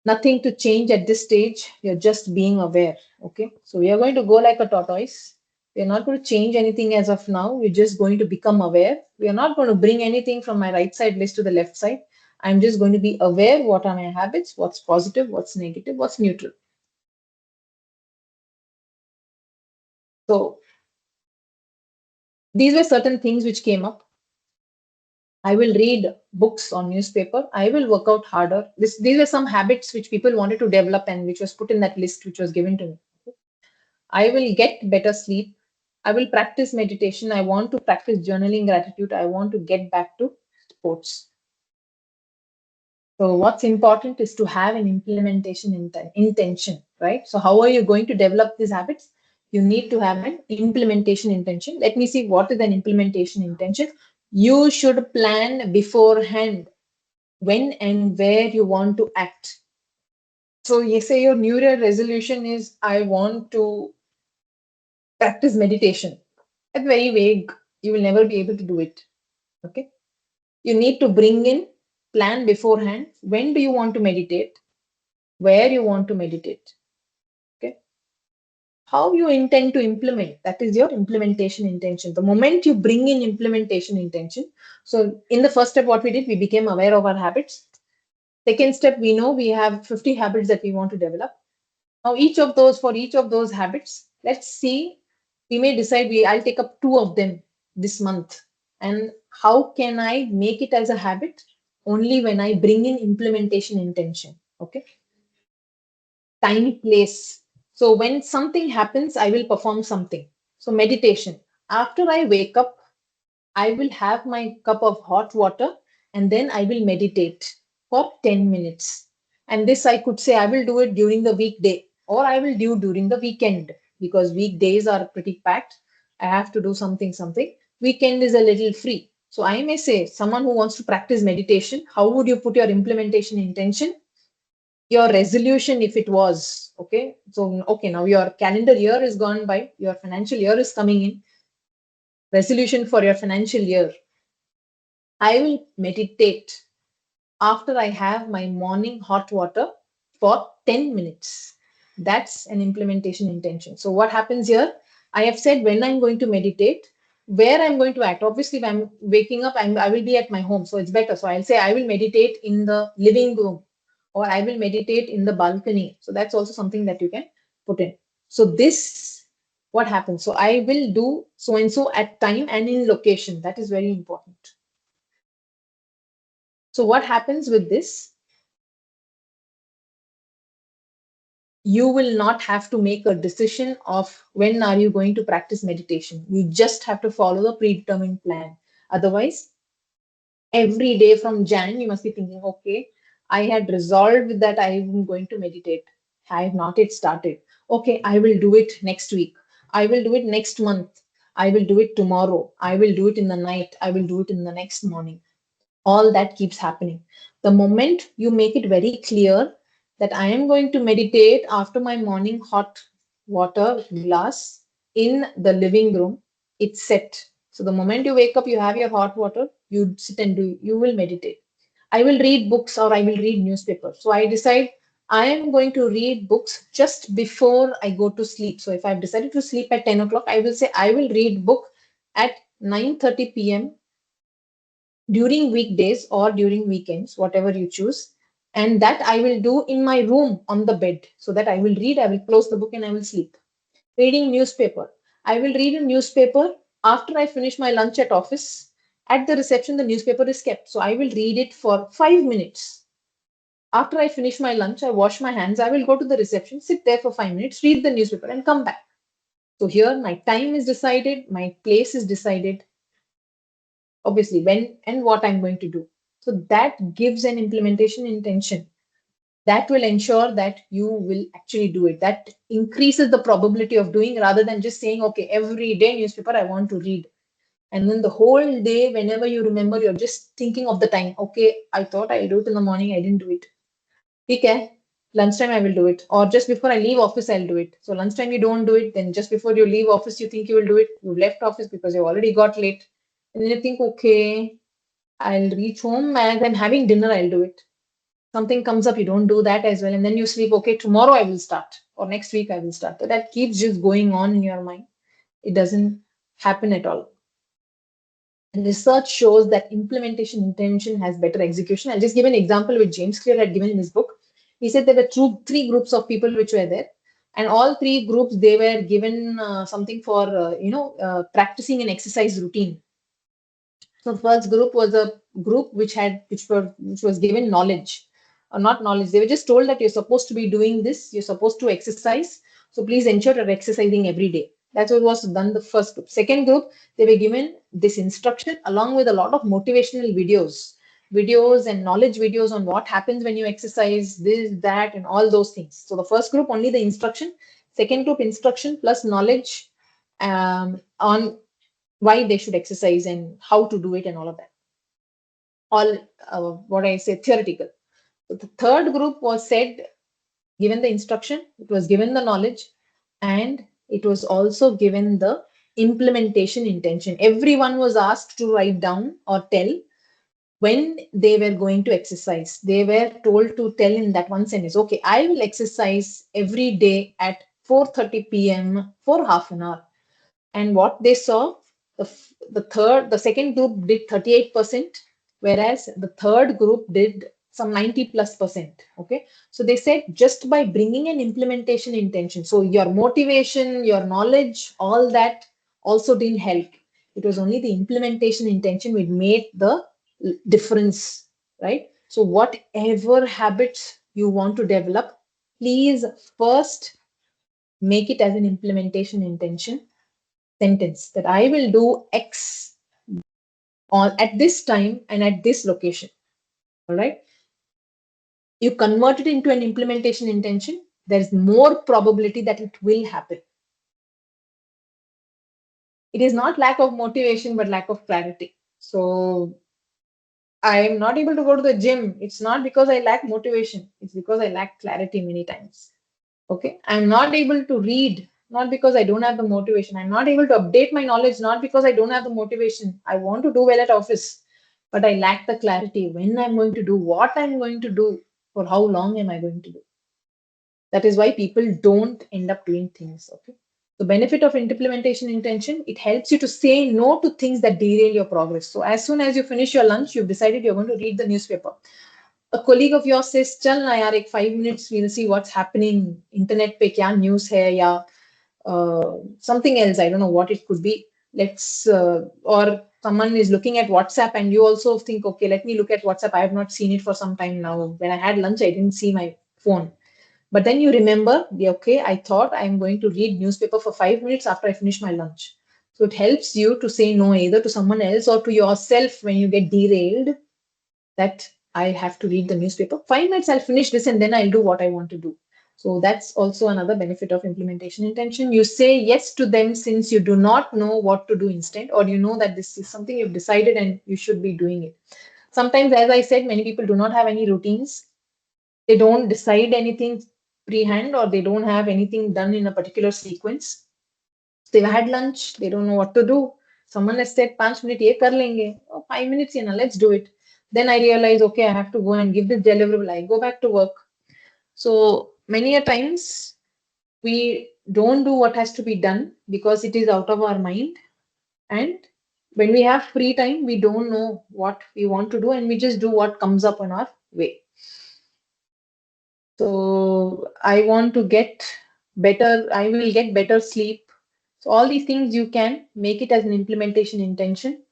Nothing to change at this stage. You're just being aware. Okay. So we are going to go like a tortoise. We are not going to change anything as of now. We're just going to become aware. We are not going to bring anything from my right side list to the left side. I'm just going to be aware what are my habits, what's positive, what's negative, what's neutral. So these were certain things which came up. I will read books on newspaper. I will work out harder. These are some habits which people wanted to develop and which was put in that list which was given to me. I will get better sleep. I will practice meditation. I want to practice journaling gratitude. I want to get back to sports. So what's important is to have an implementation intention, right? So how are you going to develop these habits? You need to have an implementation intention. Let me see what is an implementation intention. You should plan beforehand when and where you want to act. So you say your New Year resolution is I want to practice meditation. That's very vague. You will never be able to do it. Okay. You need to bring in plan beforehand. When do you want to meditate? Where you want to meditate? Okay. How you intend to implement? That is your implementation intention. The moment you bring in implementation intention. So in the first step, what we did, we became aware of our habits. Second step, we know we have 50 habits that we want to develop. Now, for each of those habits, let's see, we may decide I'll take up two of them this month. And how can I make it as a habit? Only when I bring in implementation intention. Okay. Time, place. So when something happens, I will perform something. So meditation. After I wake up, I will have my cup of hot water and then I will meditate for 10 minutes. And this I could say I will do it during the weekday or I will do during the weekend because weekdays are pretty packed. I have to do something. Weekend is a little free. So I may say someone who wants to practice meditation, how would you put your implementation intention? Your resolution, if it was okay. So, okay, now your calendar year is gone by, your financial year is coming in. Resolution for your financial year. I will meditate after I have my morning hot water for 10 minutes. That's an implementation intention. So, what happens here? I have said when I'm going to meditate, where I'm going to act. Obviously, if I'm waking up, I will be at my home. So, it's better. So, I'll say I will meditate in the living room or I will meditate in the balcony. So, that's also something that you can put in. So, this what happens? So, I will do so and so at time and in location. That is very important. So what happens with this? You will not have to make a decision of when are you going to practice meditation. You just have to follow the predetermined plan. Otherwise, every day from Jan, you must be thinking, okay, I had resolved that I am going to meditate. I have not yet started. Okay, I will do it next week. I will do it next month. I will do it tomorrow. I will do it in the night. I will do it in the next morning. All that keeps happening. The moment you make it very clear that I am going to meditate after my morning hot water glass in the living room, it's set. So the moment you wake up, you have your hot water, you sit and you will meditate. I will read books or I will read newspapers. So I decide I am going to read books just before I go to sleep. So if I've decided to sleep at 10 o'clock, I will say I will read book at 9:30 p.m. during weekdays or during weekends, whatever you choose. And that I will do in my room on the bed, so that I will read, I will close the book and I will sleep. Reading newspaper. I will read a newspaper after I finish my lunch at office. At the reception, the newspaper is kept. So I will read it for 5 minutes. After I finish my lunch, I wash my hands. I will go to the reception, sit there for 5 minutes, read the newspaper, and come back. So here, my time is decided, my place is decided, obviously, when and what I'm going to do. So that gives an implementation intention that will ensure that you will actually do it. That increases the probability of doing, rather than just saying, okay, every day newspaper I want to read. And then the whole day, whenever you remember, you're just thinking of the time. Okay, I thought I'll do it in the morning, I didn't do it. Okay, lunchtime I will do it. Or just before I leave office, I'll do it. So lunchtime you don't do it, then just before you leave office, you think you will do it. You left office because you already got late. And then you think, okay, I'll reach home as I'm having dinner, I'll do it. Something comes up, you don't do that as well. And then you sleep, okay, tomorrow I will start, or next week I will start. So that keeps just going on in your mind. It doesn't happen at all. Research shows that implementation intention has better execution. I'll just give an example which James Clear had given in his book. He said there were three groups of people which were there, and all three groups they were given something for practicing an exercise routine. So the first group was a group which was given knowledge, or not knowledge. They were just told that you're supposed to be doing this, you're supposed to exercise. So please ensure you're exercising every day. That's what was done the first group. Second group, they were given this instruction along with a lot of motivational videos and knowledge videos on what happens when you exercise, this, that, and all those things. So the first group only the instruction, second group instruction plus knowledge on why they should exercise and how to do it and all of that. All what I say theoretical. So the third group was said, given the instruction, it was given the knowledge, and it was also given the implementation intention. Everyone was asked to write down or tell when they were going to exercise. They were told to tell in that one sentence, okay, I will exercise every day at 4:30 p.m. for half an hour. And what they saw, the second group did 38%, whereas the third group did some 90 plus percent. Okay, so they said just by bringing an implementation intention, so your motivation, your knowledge, all that also didn't help. It was only the implementation intention which made the difference, right? So whatever habits you want to develop, please first make it as an implementation intention sentence, that I will do X on at this time and at this location. All right. You convert it into an implementation intention, there is more probability that it will happen. It is not lack of motivation, but lack of clarity. So I am not able to go to the gym. It's not because I lack motivation. It's because I lack clarity many times. Okay. I'm not able to read, not because I don't have the motivation. I'm not able to update my knowledge, not because I don't have the motivation. I want to do well at office, but I lack the clarity when I'm going to do, what I'm going to do, for how long am I going to do. That is why people don't end up doing things. Okay. The benefit of implementation intention, it helps you to say no to things that derail your progress. So as soon as you finish your lunch, you've decided you're going to read the newspaper. A colleague of yours says, चल ना यार एक 5 minutes we'll see what's happening internet पे क्या news है या something else, I don't know what it could be. Let's or someone is looking at WhatsApp and you also think, okay, let me look at WhatsApp. I have not seen it for some time now. When I had lunch, I didn't see my phone. But then you remember, okay, I thought I'm going to read newspaper for 5 minutes after I finish my lunch. So it helps you to say no either to someone else or to yourself when you get derailed, that I have to read the newspaper. 5 minutes, I'll finish this and then I'll do what I want to do. So that's also another benefit of implementation intention. You say yes to them since you do not know what to do instead, or you know that this is something you've decided and you should be doing it. Sometimes, as I said, many people do not have any routines. They don't decide anything pre-hand, or they don't have anything done in a particular sequence. They've had lunch, they don't know what to do. Someone has said, 5 minutes, ye kar lenge. Oh, 5 minutes, let's do it. Then I realize, okay, I have to go and give this deliverable. I go back to work. So many a times we don't do what has to be done because it is out of our mind, and When we have free time, we don't know what we want to do and we just do what comes up on our way. So I want to get better, I will get better sleep. So all these things you can make it as an implementation intention.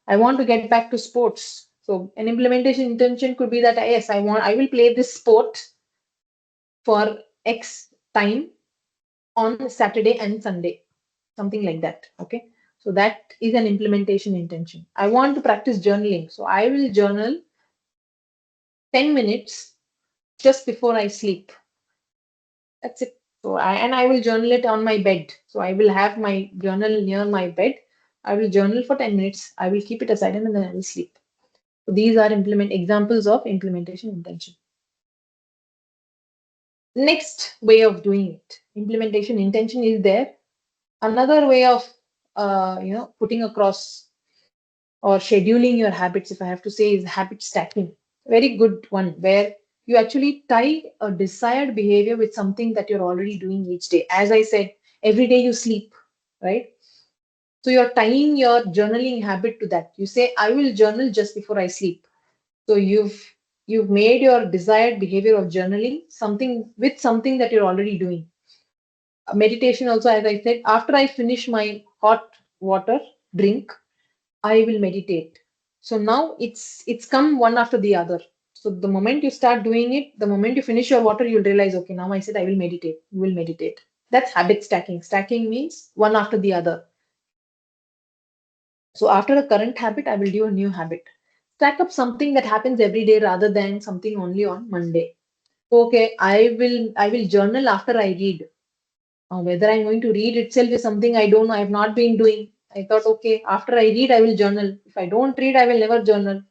I want to get back to sports. So an implementation intention could be that yes, I will play this sport for X time on Saturday and Sunday, something like that. Okay. So that is an implementation intention. I want to practice journaling. So I will journal 10 minutes just before I sleep. That's it. So I will journal it on my bed. So I will have my journal near my bed. I will journal for 10 minutes. I will keep it aside and then I will sleep. So these are implement examples of implementation intention. Next way of doing it. Implementation intention is there. Another way of putting across or scheduling your habits, if I have to say, is habit stacking. Very good one where you actually tie a desired behavior with something that you're already doing each day. As I said, every day you sleep, right? So you're tying your journaling habit to that. You say, I will journal just before I sleep. So you've made your desired behavior of journaling something with something that you're already doing. Meditation also, as I said, after I finish my hot water drink, I will meditate. So now it's come one after the other. So the moment you start doing it, the moment you finish your water, you'll realize, okay, now I said I will meditate. You will meditate. That's habit stacking. Stacking means one after the other. So after a current habit, I will do a new habit. Stack up something that happens every day rather than something only on Monday. Okay, I will journal after I read. Whether I'm going to read itself is something I don't know. I have not been doing. I thought, okay, after I read, I will journal. If I don't read, I will never journal,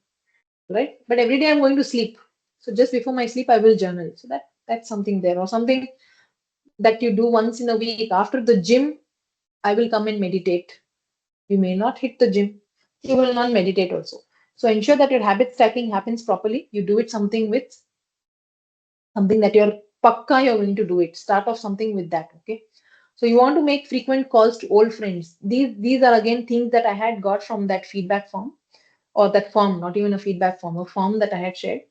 right? But every day I'm going to sleep. So just before my sleep, I will journal. So that's something there, or something that you do once in a week. After the gym, I will come and meditate. You may not hit the gym. You will not meditate also. So ensure that your habit stacking happens properly. You do it something with something that you're pakka you're going to do it. Start off something with that. Okay. So you want to make frequent calls to old friends. These are again things that I had got from that feedback form or that form, not even a feedback form, a form that I had shared.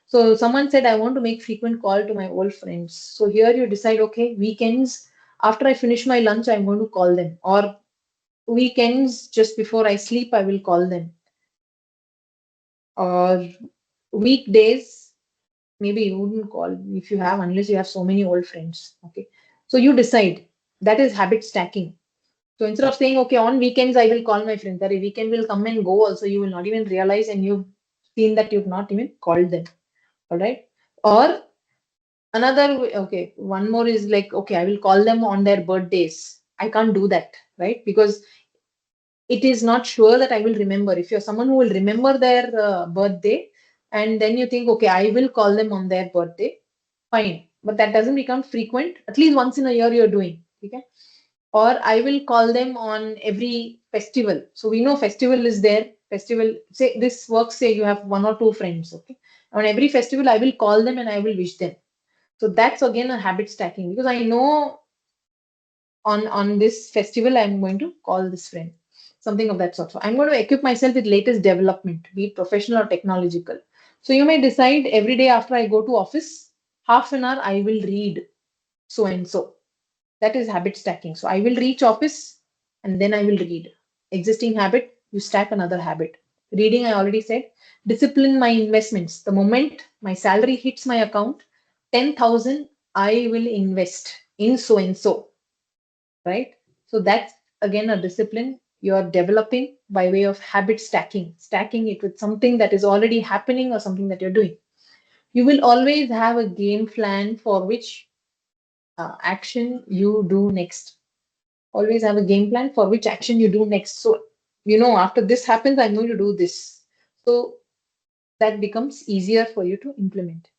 So someone said, I want to make frequent call to my old friends. So here you decide, okay, weekends, after I finish my lunch, I'm going to call them. Or weekends, just before I sleep, I will call them. Or weekdays, maybe you wouldn't call if you have, unless you have so many old friends. Okay. So you decide. That is habit stacking. So instead of saying, okay, on weekends I will call my friends, that a weekend will come and go also, you will not even realize and you've seen that you've not even called them. All right. Or okay, one more is like, okay, I will call them on their birthdays. I can't do that, right? Because it is not sure that I will remember. If you're someone who will remember their birthday and then you think, okay, I will call them on their birthday, fine. But that doesn't become frequent. At least once in a year you're doing. Okay. Or I will call them on every festival. So we know festival is there. Festival, say this works, say you have one or two friends. Okay. On every festival, I will call them and I will wish them. So that's again a habit stacking because I know on this festival I'm going to call this friend, something of that sort. So I'm going to equip myself with latest development, be it professional or technological. So you may decide every day after I go to office, half an hour I will read so and so. That is habit stacking. So I will reach office and then I will read. Existing habit, you stack another habit. Reading, I already said. Discipline my investments. The moment my salary hits my account, 10,000 I will invest in so and so, right? So that's again a discipline you're developing by way of habit stacking, stacking it with something that is already happening or something that you're doing. You will always have a game plan for which action you do next. Always have a game plan for which action you do next. So, after this happens, I'm going to do this. So that becomes easier for you to implement.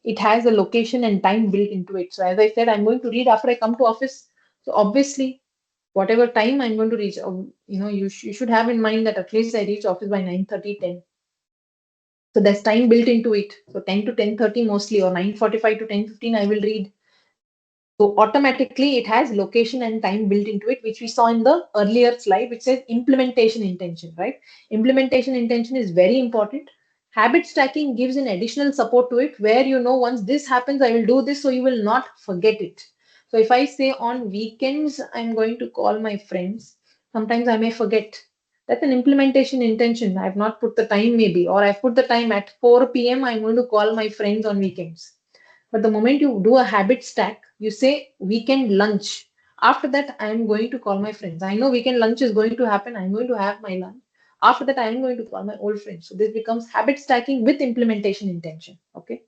It has a location and time built into it. So as I said, I'm going to read after I come to office. So obviously, whatever time I'm going to reach, you should have in mind that at least I reach office by 9:30, 10. So there's time built into it. So 10 to 10:30 mostly, or 9:45 to 10:15, I will read. So automatically it has location and time built into it, which we saw in the earlier slide, which says implementation intention, right? Implementation intention is very important. Habit stacking gives an additional support to it where you know once this happens, I will do this, so you will not forget it. So if I say on weekends, I'm going to call my friends, sometimes I may forget. That's an implementation intention. I've not put the time maybe, or I've put the time at 4 p.m. I'm going to call my friends on weekends. But the moment you do a habit stack, you say weekend lunch. After that, I am going to call my friends. I know weekend lunch is going to happen. I'm going to have my lunch. After that, I am going to call my old friends. So this becomes habit stacking with implementation intention. Okay.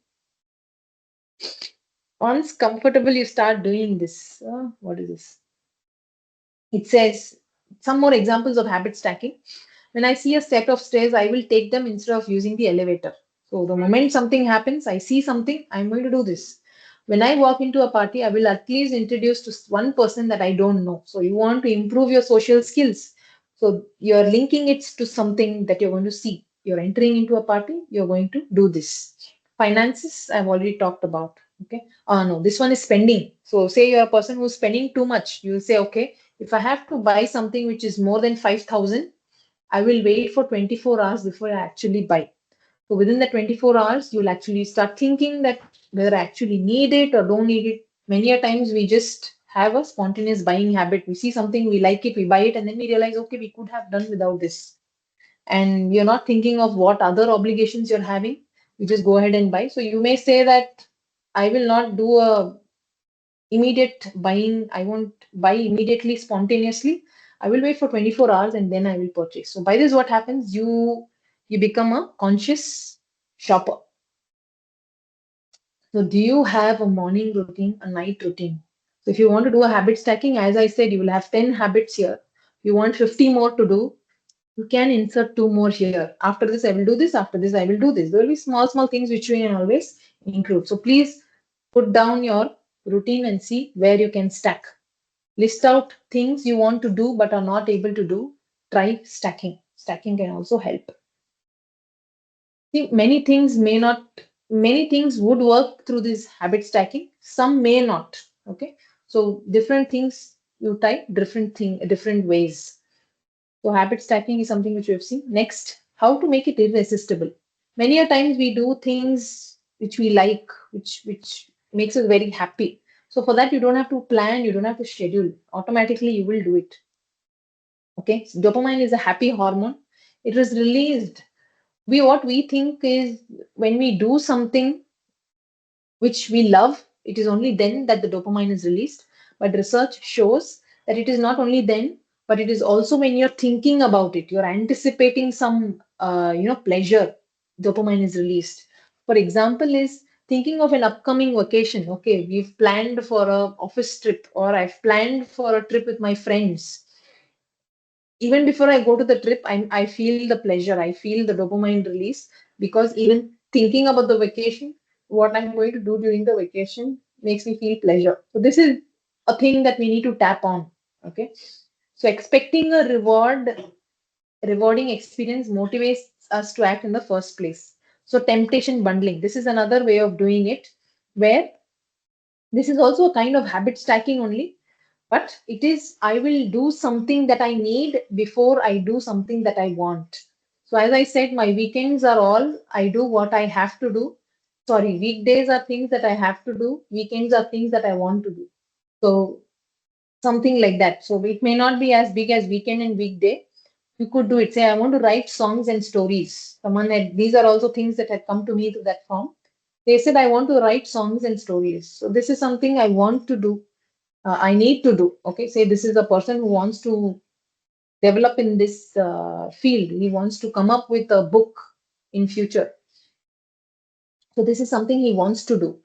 Once comfortable, you start doing this. What is this? It says some more examples of habit stacking. When I see a set of stairs, I will take them instead of using the elevator. So the moment something happens, I see something, I'm going to do this. When I walk into a party, I will at least introduce to one person that I don't know. So you want to improve your social skills. So you're linking it to something that you're going to see. You're entering into a party, you're going to do this. Finances, I've already talked about. Okay. No, this one is spending. So say you're a person who's spending too much. You say, okay, if I have to buy something which is more than 5,000, I will wait for 24 hours before I actually buy. So within the 24 hours, you'll actually start thinking that whether I actually need it or don't need it. Many a times we just have a spontaneous buying habit. We see something, we like it, we buy it, and then we realize, okay, we could have done without this. And you're not thinking of what other obligations you're having. You just go ahead and buy. So you may say that I will not do a immediate buying. I won't buy immediately spontaneously. I will wait for 24 hours and then I will purchase. So by this, what happens? You become a conscious shopper. So do you have a morning routine, a night routine? So if you want to do a habit stacking, as I said, you will have 10 habits here. You want 50 more to do, you can insert two more here. After this, I will do this. After this, I will do this. There will be small, small things which you can always include. So please put down your routine and see where you can stack. List out things you want to do but are not able to do. Try stacking. Stacking can also help. See, many things would work through this habit stacking. Some may not. Okay. So different things you type different ways. So habit stacking is something which we have seen. Next, how to make it irresistible. Many a times we do things which we like, which makes us very happy. So for that, you don't have to plan, you don't have to schedule. Automatically, you will do it. Okay, so dopamine is a happy hormone. It was released. We what we think is when we do something which we love, it is only then that the dopamine is released. But research shows that it is not only then, but it is also when you're thinking about it, you're anticipating some, pleasure, dopamine is released. For example, is thinking of an upcoming vacation. Okay, we've planned for a office trip, or I've planned for a trip with my friends. Even before I go to the trip, I feel the pleasure, I feel the dopamine release because even thinking about the vacation, what I'm going to do during the vacation makes me feel pleasure. So this is a thing that we need to tap on. Okay. So expecting a rewarding experience motivates us to act in the first place. So temptation bundling, this is another way of doing it where this is also a kind of habit stacking only, but it is I will do something that I need before I do something that I want. So as I said, my weekends are all I do what I have to do. Sorry, weekdays are things that I have to do, weekends are things that I want to do. So something like that. So it may not be as big as weekend and weekday. You could do it, say I want to write songs and stories. Someone had, these are also things that had come to me through that form. They said I want to write songs and stories, so this is something I want to do, I need to do. Okay, say this is a person who wants to develop in this field. He wants to come up with a book in future. So this is something he wants to do.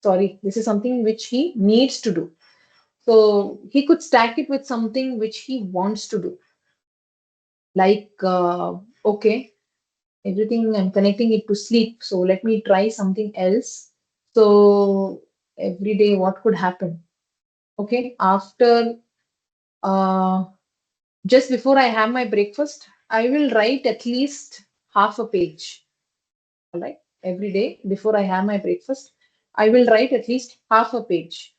Sorry, this is something which he needs to do. So he could stack it with something which he wants to do. Like, okay, everything I'm connecting it to sleep. So let me try something else. So every day, what could happen? Okay, after uh, just before I have my breakfast, I will write at least half a page. All right. Every day before I have my breakfast, I will write at least half a page.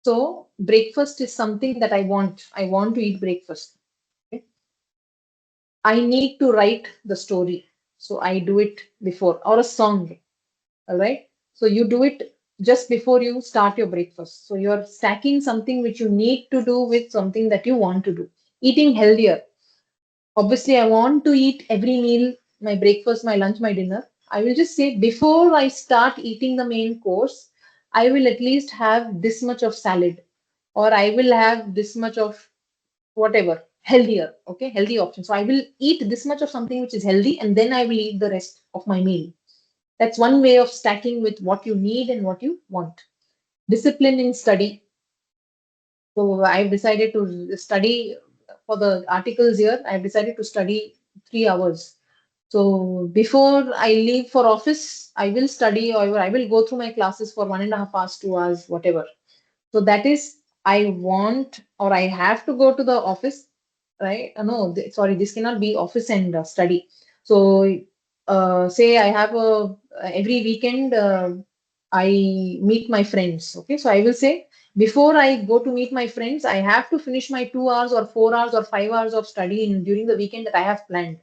So breakfast is something that I want. I want to eat breakfast. Okay? I need to write the story. So I do it before, or a song. All right. So you do it just before you start your breakfast. So you're stacking something which you need to do with something that you want to do. Eating healthier. Obviously, I want to eat every meal, my breakfast, my lunch, my dinner. I will just say before I start eating the main course, I will at least have this much of salad, or I will have this much of whatever healthier, okay, healthy option. So I will eat this much of something which is healthy, and then I will eat the rest of my meal. That's one way of stacking with what you need and what you want. Discipline in study. So I've decided to study for the articles here. I've decided to study 3 hours. So before I leave for office, I will study, or I will go through my classes for 1.5 hours, 2 hours, whatever. So that is, I want or I have to go to the office, right? No, sorry, this cannot be office and study. So say I have a every weekend I meet my friends. Okay, so I will say before I go to meet my friends, I have to finish my 2 hours or 4 hours or 5 hours of study during the weekend that I have planned.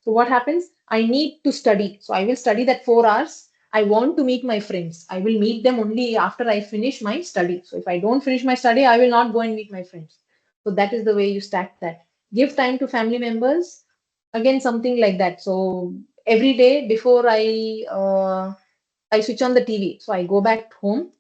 So what happens? I need to study. So I will study that 4 hours. I want to meet my friends. I will meet them only after I finish my study. So if I don't finish my study, I will not go and meet my friends. So that is the way you stack that. Give time to family members. Again, something like that. So every day before I switch on the TV. So I go back home.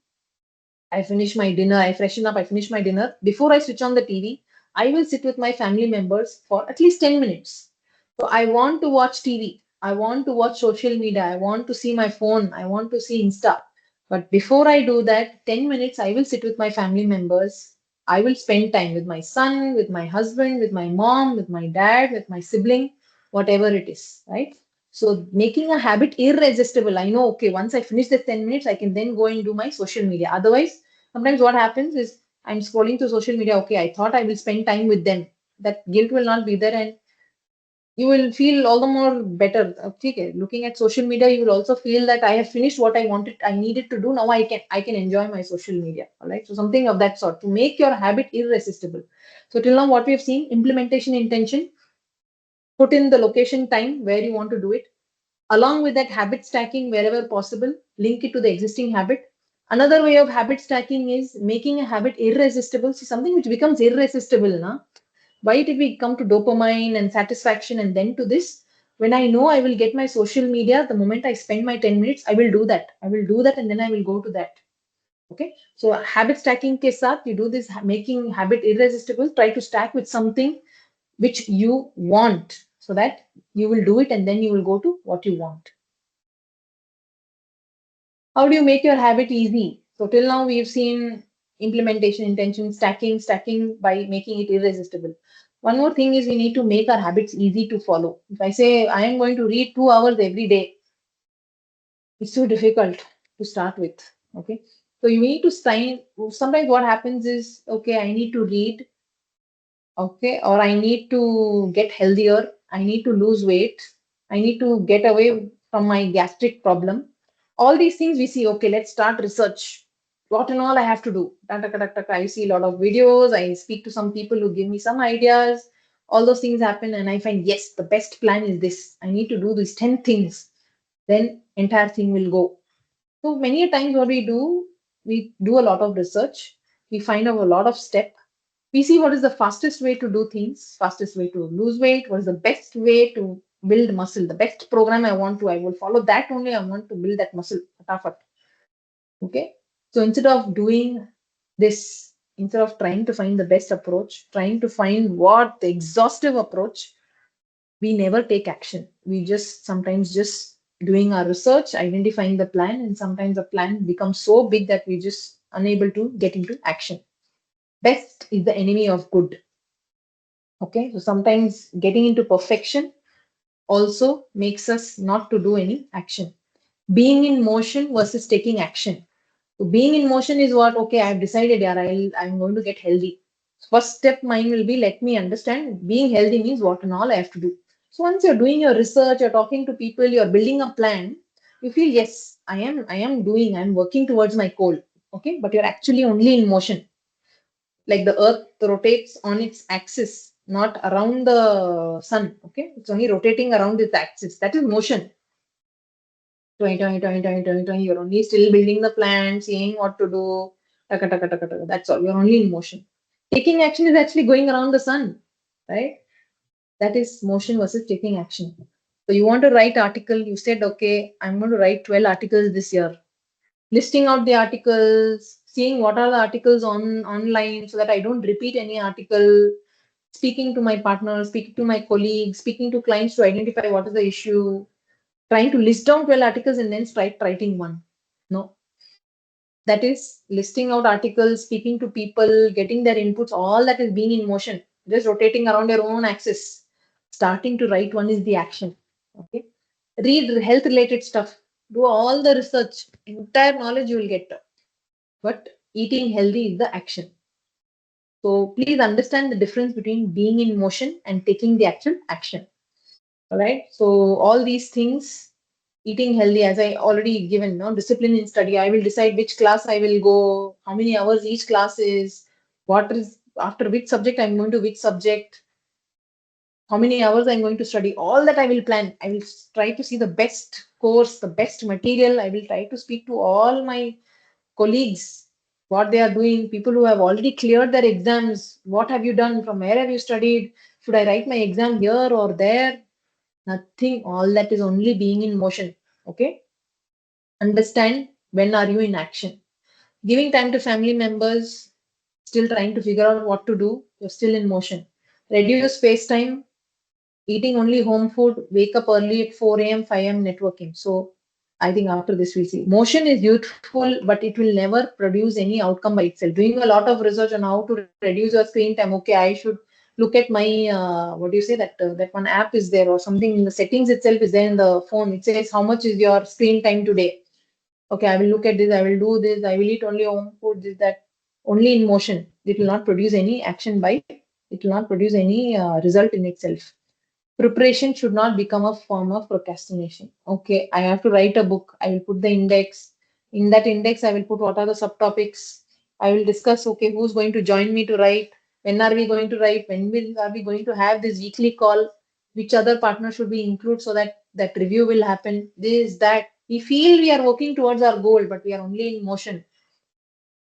I finish my dinner, I freshen up, I finish my dinner. Before I switch on the TV, I will sit with my family members for at least 10 minutes. So I want to watch TV. I want to watch social media. I want to see my phone. I want to see Insta. But before I do that, 10 minutes, I will sit with my family members. I will spend time with my son, with my husband, with my mom, with my dad, with my sibling, whatever it is, right? So making a habit irresistible. I know, okay, once I finish the 10 minutes, I can then go and do my social media. Otherwise, sometimes what happens is I'm scrolling through social media. Okay, I thought I will spend time with them. That guilt will not be there, and you will feel all the more better. Okay, looking at social media, you will also feel that I have finished what I needed to do. Now I can enjoy my social media. All right. So something of that sort to make your habit irresistible. So till now, what we have seen: implementation intention, put in the location time where you want to do it. Along with that, habit stacking wherever possible, link it to the existing habit. Another way of habit stacking is making a habit irresistible. See, something which becomes irresistible, na? Why did we come to dopamine and satisfaction and then to this? When I know I will get my social media, the moment I spend my 10 minutes, I will do that. I will do that and then I will go to that. Okay. So habit stacking ke saath, you do this making habit irresistible. Try to stack with something which you want so that you will do it and then you will go to what you want. How do you make your habit easy? So till now we've seen implementation, intention, stacking by making it irresistible. One more thing is we need to make our habits easy to follow. If I say I am going to read 2 hours every day, it's too difficult to start with. Okay. So you need to sign. Sometimes what happens is, okay, I need to read, okay, or I need to get healthier, I need to lose weight, I need to get away from my gastric problem. All these things we see, okay, let's start research. What and all I have to do. Tak, tak, tak, tak, I see a lot of videos, I speak to some people who give me some ideas. All those things happen, and I find, yes, the best plan is this. I need to do these 10 things. Then entire thing will go. So many a times what we do a lot of research, we find out a lot of steps, we see what is the fastest way to do things, fastest way to lose weight, what is the best way to build muscle, the best program I will follow that only. I want to build that muscle. Fatafat. Okay. So instead of doing this, instead of trying to find the best approach, trying to find what the exhaustive approach, we never take action. We just sometimes just doing our research, identifying the plan, and sometimes the plan becomes so big that we just unable to get into action. Best is the enemy of good. Okay, so sometimes getting into perfection also makes us not to do any action. Being in motion versus taking action. So being in motion is what, okay, I've decided, yeah, I'm going to get healthy. First step mine will be, let me understand being healthy means what and all I have to do. So once you're doing your research, you're talking to people, you're building a plan, you feel, yes, I'm working towards my goal. Okay, but you're actually only in motion. Like the earth rotates on its axis, not around the sun. Okay, it's only rotating around its axis. That is motion. 20, you're only still building the plan, seeing what to do. Taka, taka, taka, taka. That's all. You're only in motion. Taking action is actually going around the sun, right? That is motion versus taking action. So you want to write article, you said, okay, I'm going to write 12 articles this year. Listing out the articles, seeing what are the articles on online so that I don't repeat any article, speaking to my partner, speaking to my colleagues, speaking to clients to identify what is the issue, trying to list down 12 articles and then start writing one. No, that is listing out articles, speaking to people, getting their inputs, all that is being in motion, just rotating around your own axis. Starting to write one is the action. Okay. Read health related stuff. Do all the research. Entire knowledge you will get. But eating healthy is the action. So please understand the difference between being in motion and taking the actual action. All right. So all these things, eating healthy, as I already given, no discipline in study. I will decide which class I will go, how many hours each class is, what is after which subject I'm going to which subject, how many hours I'm going to study. All that I will plan. I will try to see the best course, the best material. I will try to speak to all my colleagues, what they are doing, people who have already cleared their exams. What have you done? From where have you studied? Should I write my exam here or there? Nothing. All that is only being in motion. Okay. Understand when are you in action. Giving time to family members, still trying to figure out what to do, you're still in motion. Reduce face time, eating only home food, wake up early at 4 a.m., 5 a.m. networking. So I think after this we see. Motion is useful, but it will never produce any outcome by itself. Doing a lot of research on how to reduce your screen time. Okay, I should look at my what do you say that one app is there or something in the settings itself is there in the phone. It says how much is your screen time today. Okay, I will look at this, I will do this, I will eat only home food, this, that, only in motion. It will not produce any action by, it will not produce any result in itself. Preparation should not become a form of procrastination. Okay, I have to write a book, I will put the index. In that index, I will put what are the subtopics. I will discuss, okay, who's going to join me to write, when are we going to write, are we going to have this weekly call, which other partner should we include so that that review will happen, this, that. We feel we are working towards our goal, but we are only in motion.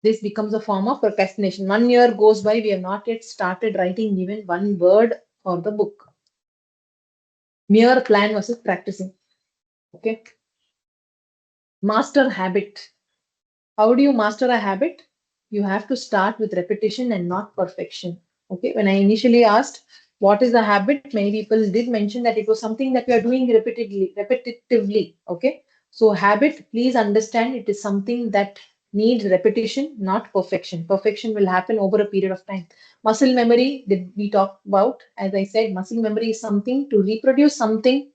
This becomes a form of procrastination. 1 year goes by, we have not yet started writing even one word for the book. Mere plan versus practicing. Okay. Master habit. How do you master a habit? You have to start with repetition and not perfection. Okay. When I initially asked what is the habit, many people did mention that it was something that we are doing repetitively. Okay. So habit, please understand it is something that needs repetition, not perfection. Perfection will happen over a period of time. Muscle memory, did we talk about? As I said, muscle memory is something to reproduce something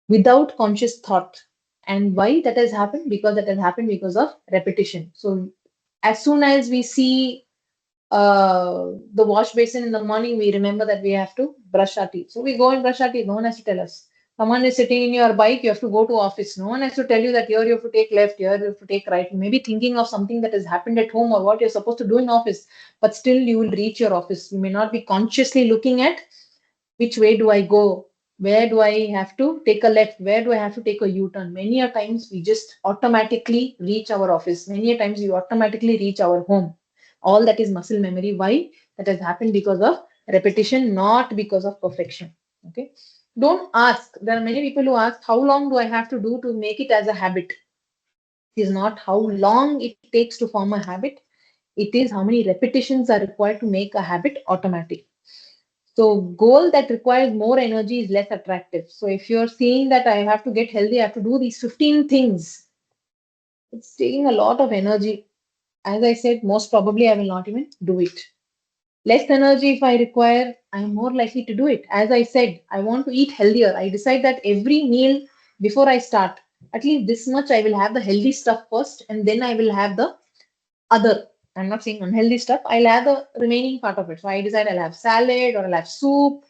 without conscious thought. And why that has happened? Because that has happened because of repetition. So as soon as we see the wash basin in the morning, we remember that we have to brush our teeth. So we go and brush our teeth. No one has to tell us. Someone is sitting in your bike, you have to go to office. No one has to tell you that here you have to take left, here you have to take right. Maybe thinking of something that has happened at home or what you're supposed to do in office, but still you will reach your office. You may not be consciously looking at which way do I go? Where do I have to take a left? Where do I have to take a U-turn? Many a times we just automatically reach our office. Many a times we automatically reach our home. All that is muscle memory. Why? That has happened because of repetition, not because of perfection. Okay. Don't ask. There are many people who ask, how long do I have to do to make it as a habit? It is not how long it takes to form a habit. It is how many repetitions are required to make a habit automatic. So goal that requires more energy is less attractive. So if you're seeing that I have to get healthy, I have to do these 15 things, it's taking a lot of energy. As I said, most probably I will not even do it. Less energy if I require, I'm more likely to do it. As I said, I want to eat healthier. I decide that every meal before I start, at least this much I will have the healthy stuff first, and then I will have the other. I'm not saying unhealthy stuff. I'll have the remaining part of it. So I decide I'll have salad or I'll have soup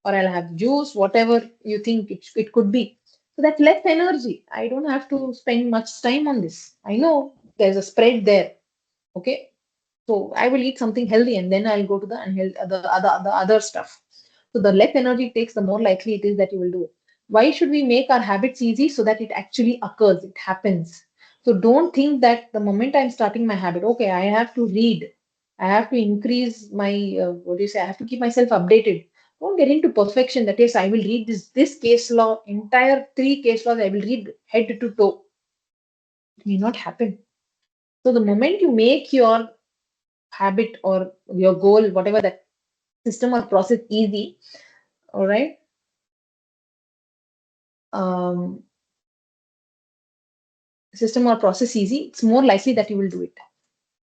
or I'll have juice, whatever you think it could be. So that's less energy. I don't have to spend much time on this. I know there's a spread there. Okay. So I will eat something healthy and then I'll go to the unhealthy, the other stuff. So the less energy it takes, the more likely it is that you will do it. Why should we make our habits easy? So that it actually occurs, it happens. So don't think that the moment I'm starting my habit, okay, I have to read, I have to increase my what do you say? I have to keep myself updated. Don't get into perfection. That is, I will read this case law, entire three case laws. I will read head to toe. It may not happen. So the moment you make your habit or your goal, whatever that system or process easy, all right, um, system or process easy, it's more likely that you will do it.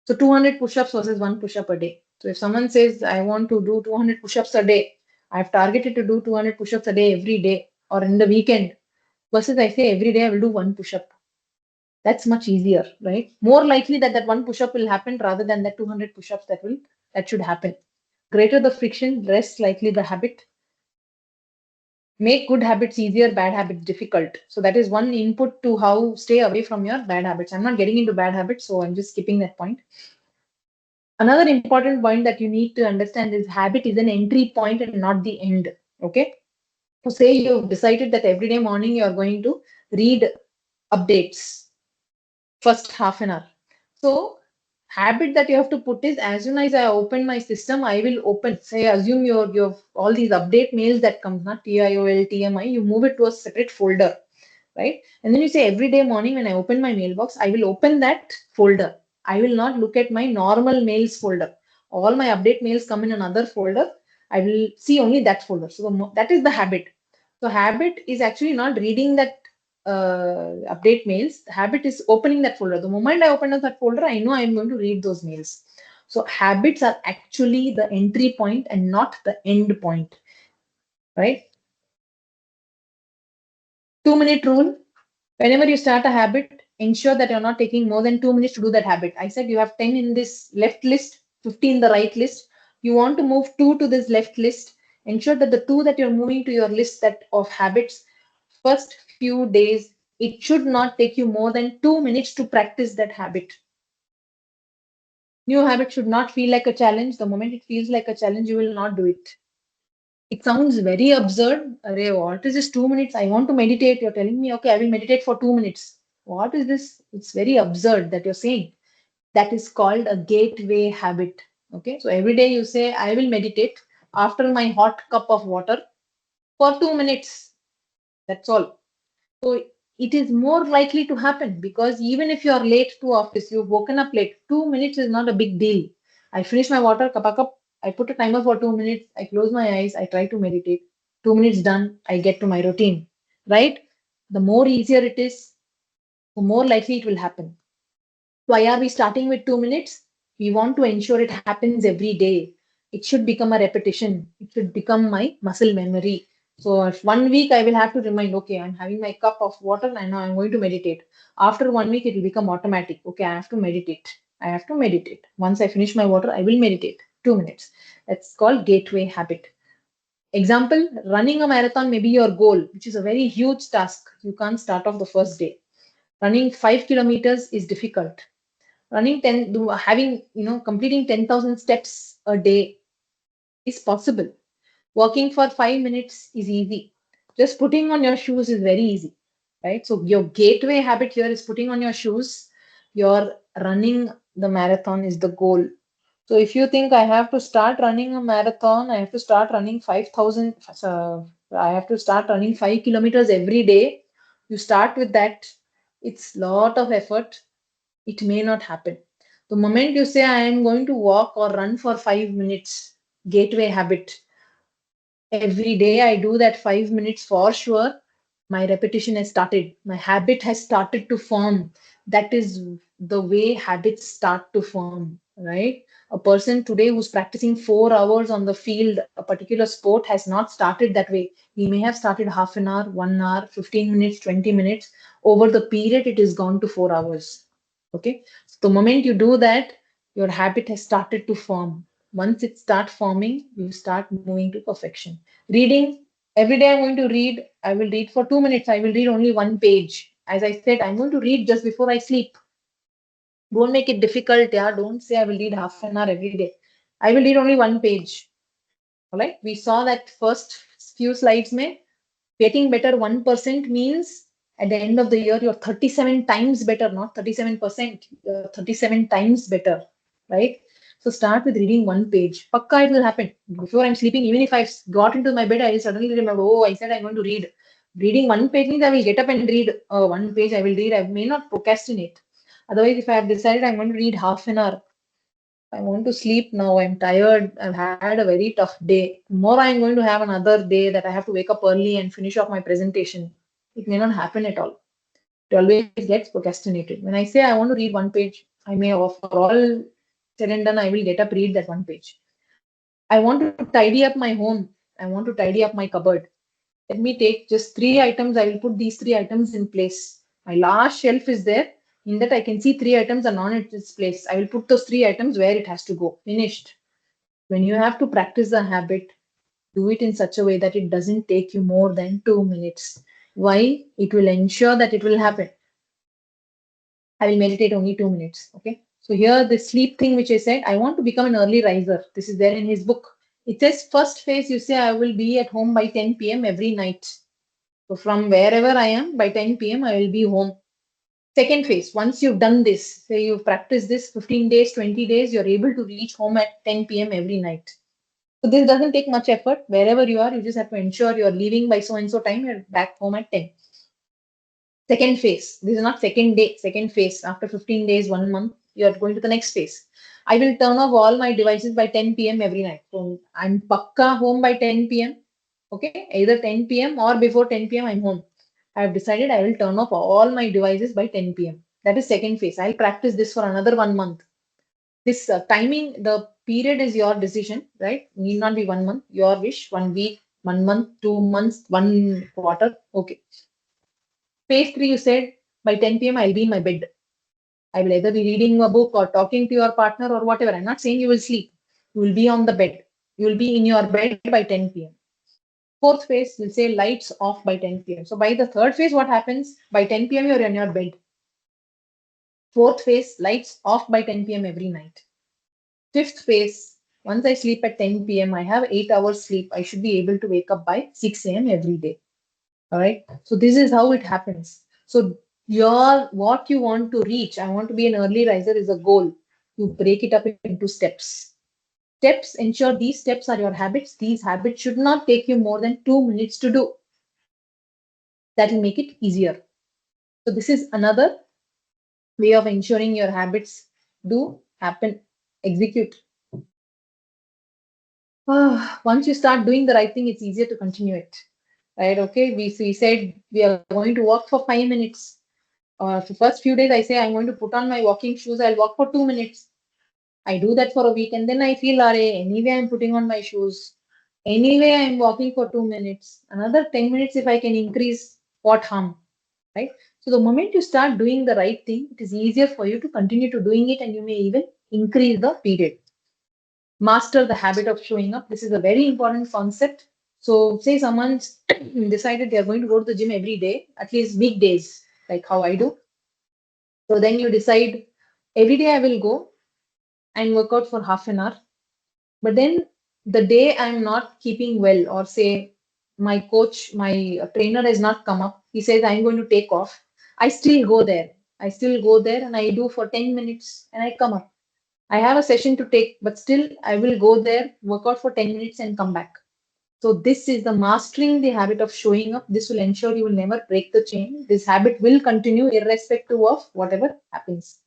So 200 push-ups versus one push-up a day. So if someone says, I want to do 200 push-ups a day, I've targeted to do 200 push-ups a day every day or in the weekend, versus I say every day I will do one push-up. That's much easier, right? More likely that that one push-up will happen rather than that 200 push-ups that should happen. Greater the friction, less likely the habit. Make good habits easier, bad habits difficult. So that is one input to how stay away from your bad habits. I'm not getting into bad habits, so I'm just skipping that point. Another important point that you need to understand is habit is an entry point and not the end. Okay. So say you've decided that every day morning you are going to read updates first half an hour. So habit that you have to put is as soon as I open my system, I will open, say assume your all these update mails that comes, not TIOL, TMI, you move it to a separate folder, right? And then you say every day morning when I open my mailbox, I will open that folder. I will not look at my normal mails folder. All my update mails come in another folder. I will see only that folder. So that is the habit. So habit is actually not reading that update mails. The habit is opening that folder. The moment I open up that folder, I know I'm going to read those mails. So habits are actually the entry point and not the end point, right? 2-minute rule. Whenever you start a habit, ensure that you're not taking more than 2 minutes to do that habit. I said you have 10 in this left list, 50 in the right list. You want to move 2 to this left list. Ensure that the 2 that you're moving to your list that of habits, first few days, it should not take you more than 2 minutes to practice that habit. New habit should not feel like a challenge. The moment it feels like a challenge, you will not do it. It sounds very absurd. Array, what is this 2 minutes? I want to meditate. You're telling me, okay, I will meditate for 2 minutes. What is this? It's very absurd that you're saying. That is called a gateway habit. Okay, so every day you say, I will meditate after my hot cup of water for 2 minutes. That's all. So it is more likely to happen because even if you are late to office, you've woken up late, 2 minutes is not a big deal. I finish my water, cup, I put a timer for 2 minutes, I close my eyes, I try to meditate. 2 minutes done, I get to my routine, right? The more easier it is, the more likely it will happen. Why are we starting with 2 minutes? We want to ensure it happens every day. It should become a repetition. It should become my muscle memory. So if 1 week I will have to remind, okay, I'm having my cup of water and now I'm going to meditate. After 1 week, it will become automatic. Okay, I have to meditate. I have to meditate. Once I finish my water, I will meditate. 2 minutes. That's called gateway habit. Example, running a marathon may be your goal, which is a very huge task. You can't start off the first day. Running 5 kilometers is difficult. Running 10, having, completing 10,000 steps a day is possible. Walking for 5 minutes is easy. Just putting on your shoes is very easy, right? So your gateway habit here is putting on your shoes. Your running the marathon is the goal. So if you think I have to start running a marathon, I have to start running 5,000, I have to start running 5 kilometers every day. You start with that. It's lot of effort. It may not happen. The moment you say, I am going to walk or run for 5 minutes, gateway habit, every day I do that 5 minutes for sure, my repetition has started. My habit has started to form. That is the way habits start to form, right? A person today who's practicing 4 hours on the field, a particular sport, has not started that way. He may have started half an hour, 1 hour, 15 minutes, 20 minutes. Over the period, it is gone to 4 hours. Okay. So the moment you do that, your habit has started to form. Once it starts forming, you start moving to perfection. Reading, every day I'm going to read. I will read for 2 minutes. I will read only one page. As I said, I'm going to read just before I sleep. Don't make it difficult. Yeah, don't say I will read half an hour every day. I will read only one page. All right. We saw that first few slides. Mein getting better 1% means at the end of the year you're 37 times better, not 37%. You're 37 times better, right? So start with reading one page. Pakka it will happen. Before I'm sleeping, even if I've got into my bed, I'll suddenly remember, oh, I said I'm going to read. Reading one page means I will get up and read one page. I will read. I may not procrastinate. Otherwise, if I have decided I'm going to read half an hour, I want to sleep now. I'm tired. I've had a very tough day. Tomorrow I'm going to have another day that I have to wake up early and finish off my presentation. It may not happen at all. It always gets procrastinated. When I say I want to read one page, I may, for all said and done, I will get up, read that one page. I want to tidy up my home. I want to tidy up my cupboard. Let me take just three items. I will put these three items in place. My last shelf is there. In that, I can see three items are not in its place. I will put those three items where it has to go. Finished. When you have to practice the habit, do it in such a way that it doesn't take you more than 2 minutes. Why? It will ensure that it will happen. I will meditate only 2 minutes. Okay. So here the sleep thing which I said, I want to become an early riser. This is there in his book. It says first phase, you say I will be at home by 10 p.m. every night. So from wherever I am by 10 p.m. I will be home. Second phase, once you've done this, say you've practiced this 15 days, 20 days, you're able to reach home at 10 p.m. every night. So this doesn't take much effort. Wherever you are, you just have to ensure you're leaving by so and so time, you're back home at 10. Second phase. This is not second day, second phase. After 15 days, 1 month, you're going to the next phase. I will turn off all my devices by 10 p.m. every night. So I'm pakka home by 10 p.m. Okay, either 10 p.m. or before 10 p.m. I'm home. I have decided I will turn off all my devices by 10 p.m. That is second phase. I'll practice this for another 1 month. This timing, the period is your decision, right? Need not be 1 month. Your wish, 1 week, 1 month, 2 months, 1 quarter. Okay. Phase three, you said by 10 p.m. I'll be in my bed. I will either be reading a book or talking to your partner or whatever. I'm not saying you will sleep. You will be on the bed. You will be in your bed by 10 p.m. Fourth phase, we'll say lights off by 10 p.m. So by the third phase, what happens? By 10 p.m., you're in your bed. Fourth phase, lights off by 10 p.m. every night. Fifth phase, once I sleep at 10 p.m., I have 8 hours sleep. I should be able to wake up by 6 a.m. every day. All right. So this is how it happens. So your what you want to reach, I want to be an early riser is a goal. You break it up into steps. Steps ensure these steps are your habits. These habits should not take you more than 2 minutes to do. That will make it easier. So this is another way of ensuring your habits do happen, execute. Once you start doing the right thing, it's easier to continue it. Right? Okay. We said we are going to walk for 5 minutes. For first few days, I say I'm going to put on my walking shoes. I'll walk for 2 minutes. I do that for a week, and then I feel, anyway, I'm putting on my shoes. Anyway, I'm walking for 2 minutes. Another 10 minutes, if I can increase, what harm? Right? So the moment you start doing the right thing, it is easier for you to continue to doing it, and you may even increase the period. Master the habit of showing up. This is a very important concept. So, say someone's decided they are going to go to the gym every day, at least weekdays, like how I do. So then you decide every day I will go and work out for half an hour. But then the day I'm not keeping well, or say my coach, my trainer has not come up, he says I'm going to take off. I still go there. I still go there and I do for 10 minutes and I come up. I have a session to take, but still I will go there, work out for 10 minutes and come back. So this is the mastering the habit of showing up. This will ensure you will never break the chain. This habit will continue irrespective of whatever happens.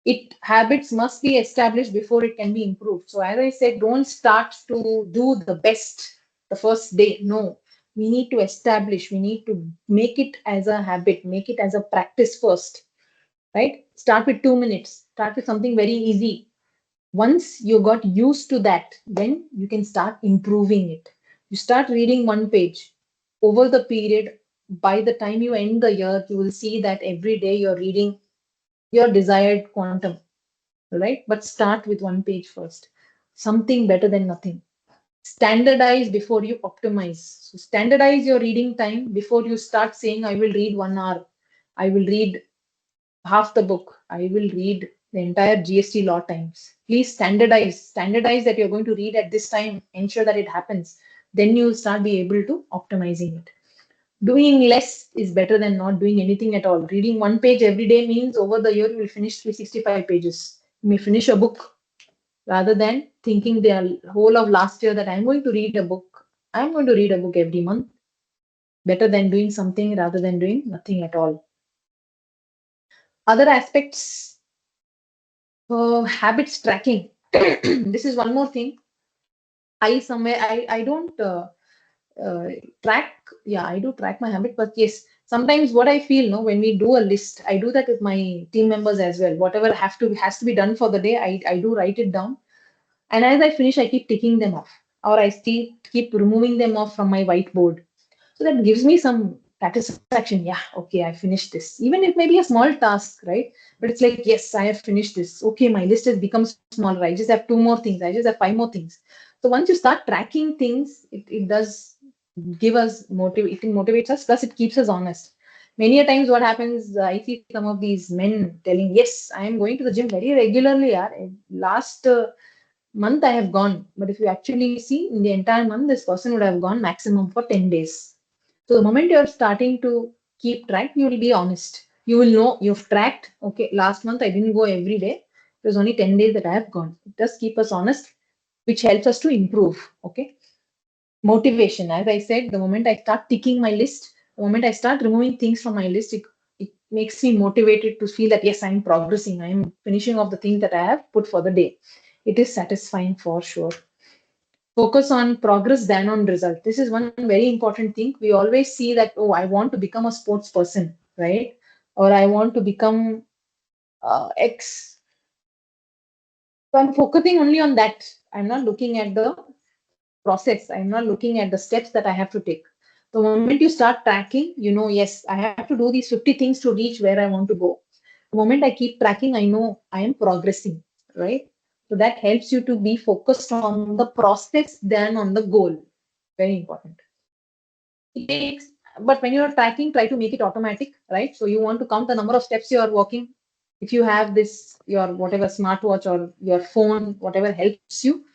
It habits must be established before it can be improved. So as I said, don't start to do the best the first day. No, we need to establish, we need to make it as a habit, make it as a practice first, right? Start with 2 minutes, start with something very easy. Once you got used to that, then you can start improving it. You start reading one page over the period. By the time you end the year, you will see that every day you're reading your desired quantum, right? But start with one page first. Something better than nothing. Standardize before you optimize. So standardize your reading time before you start saying, I will read 1 hour. I will read half the book. I will read the entire GST law times. Please standardize that you're going to read at this time. Ensure that it happens. Then you'll start be able to optimizing it. Doing less is better than not doing anything at all. Reading one page every day means over the year you will finish 365 pages. You may finish a book rather than thinking the whole of last year that I'm going to read a book. I'm going to read a book every month. Better than doing something rather than doing nothing at all. Other aspects, habits tracking. This is one more thing. I don't uh, track. Yeah, I do track my habit, but yes, sometimes what I feel, no, when we do a list, I do that with my team members as well. Whatever has to be done for the day, I do write it down, and as I finish, I keep ticking them off, or I still keep removing them off from my whiteboard. So that gives me some satisfaction. Yeah, okay, I finished this. Even it may be a small task, right? But it's like, yes, I have finished this. Okay, my list has become smaller. I just have two more things. I just have five more things. So once you start tracking things, it does give us motive. It motivates us. Plus, it keeps us honest. Many a times, what happens? I see some of these men telling, "Yes, I am going to the gym very regularly. Yeah, last month I have gone." But if you actually see in the entire month, this person would have gone maximum for 10 days. So the moment you're starting to keep track, you will be honest. You will know you've tracked, okay, last month I didn't go every day. It was only 10 days that I have gone. It does keep us honest, which helps us to improve. Okay. Motivation. As I said, the moment I start ticking my list, the moment I start removing things from my list, it makes me motivated to feel that yes, I'm progressing. I'm finishing off the things that I have put for the day. It is satisfying for sure. Focus on progress than on result. This is one very important thing. We always see that, oh, I want to become a sports person, right? Or I want to become X. So I'm focusing only on that. I'm not looking at the process. I'm not looking at the steps that I have to take. The moment you start tracking, you know, yes, I have to do these 50 things to reach where I want to go. The moment I keep tracking, I know I am progressing, right? So that helps you to be focused on the process than on the goal. Very important. It takes, but when you're tracking, try to make it automatic, right? So you want to count the number of steps you are walking. If you have this, your whatever smartwatch or your phone, whatever helps you,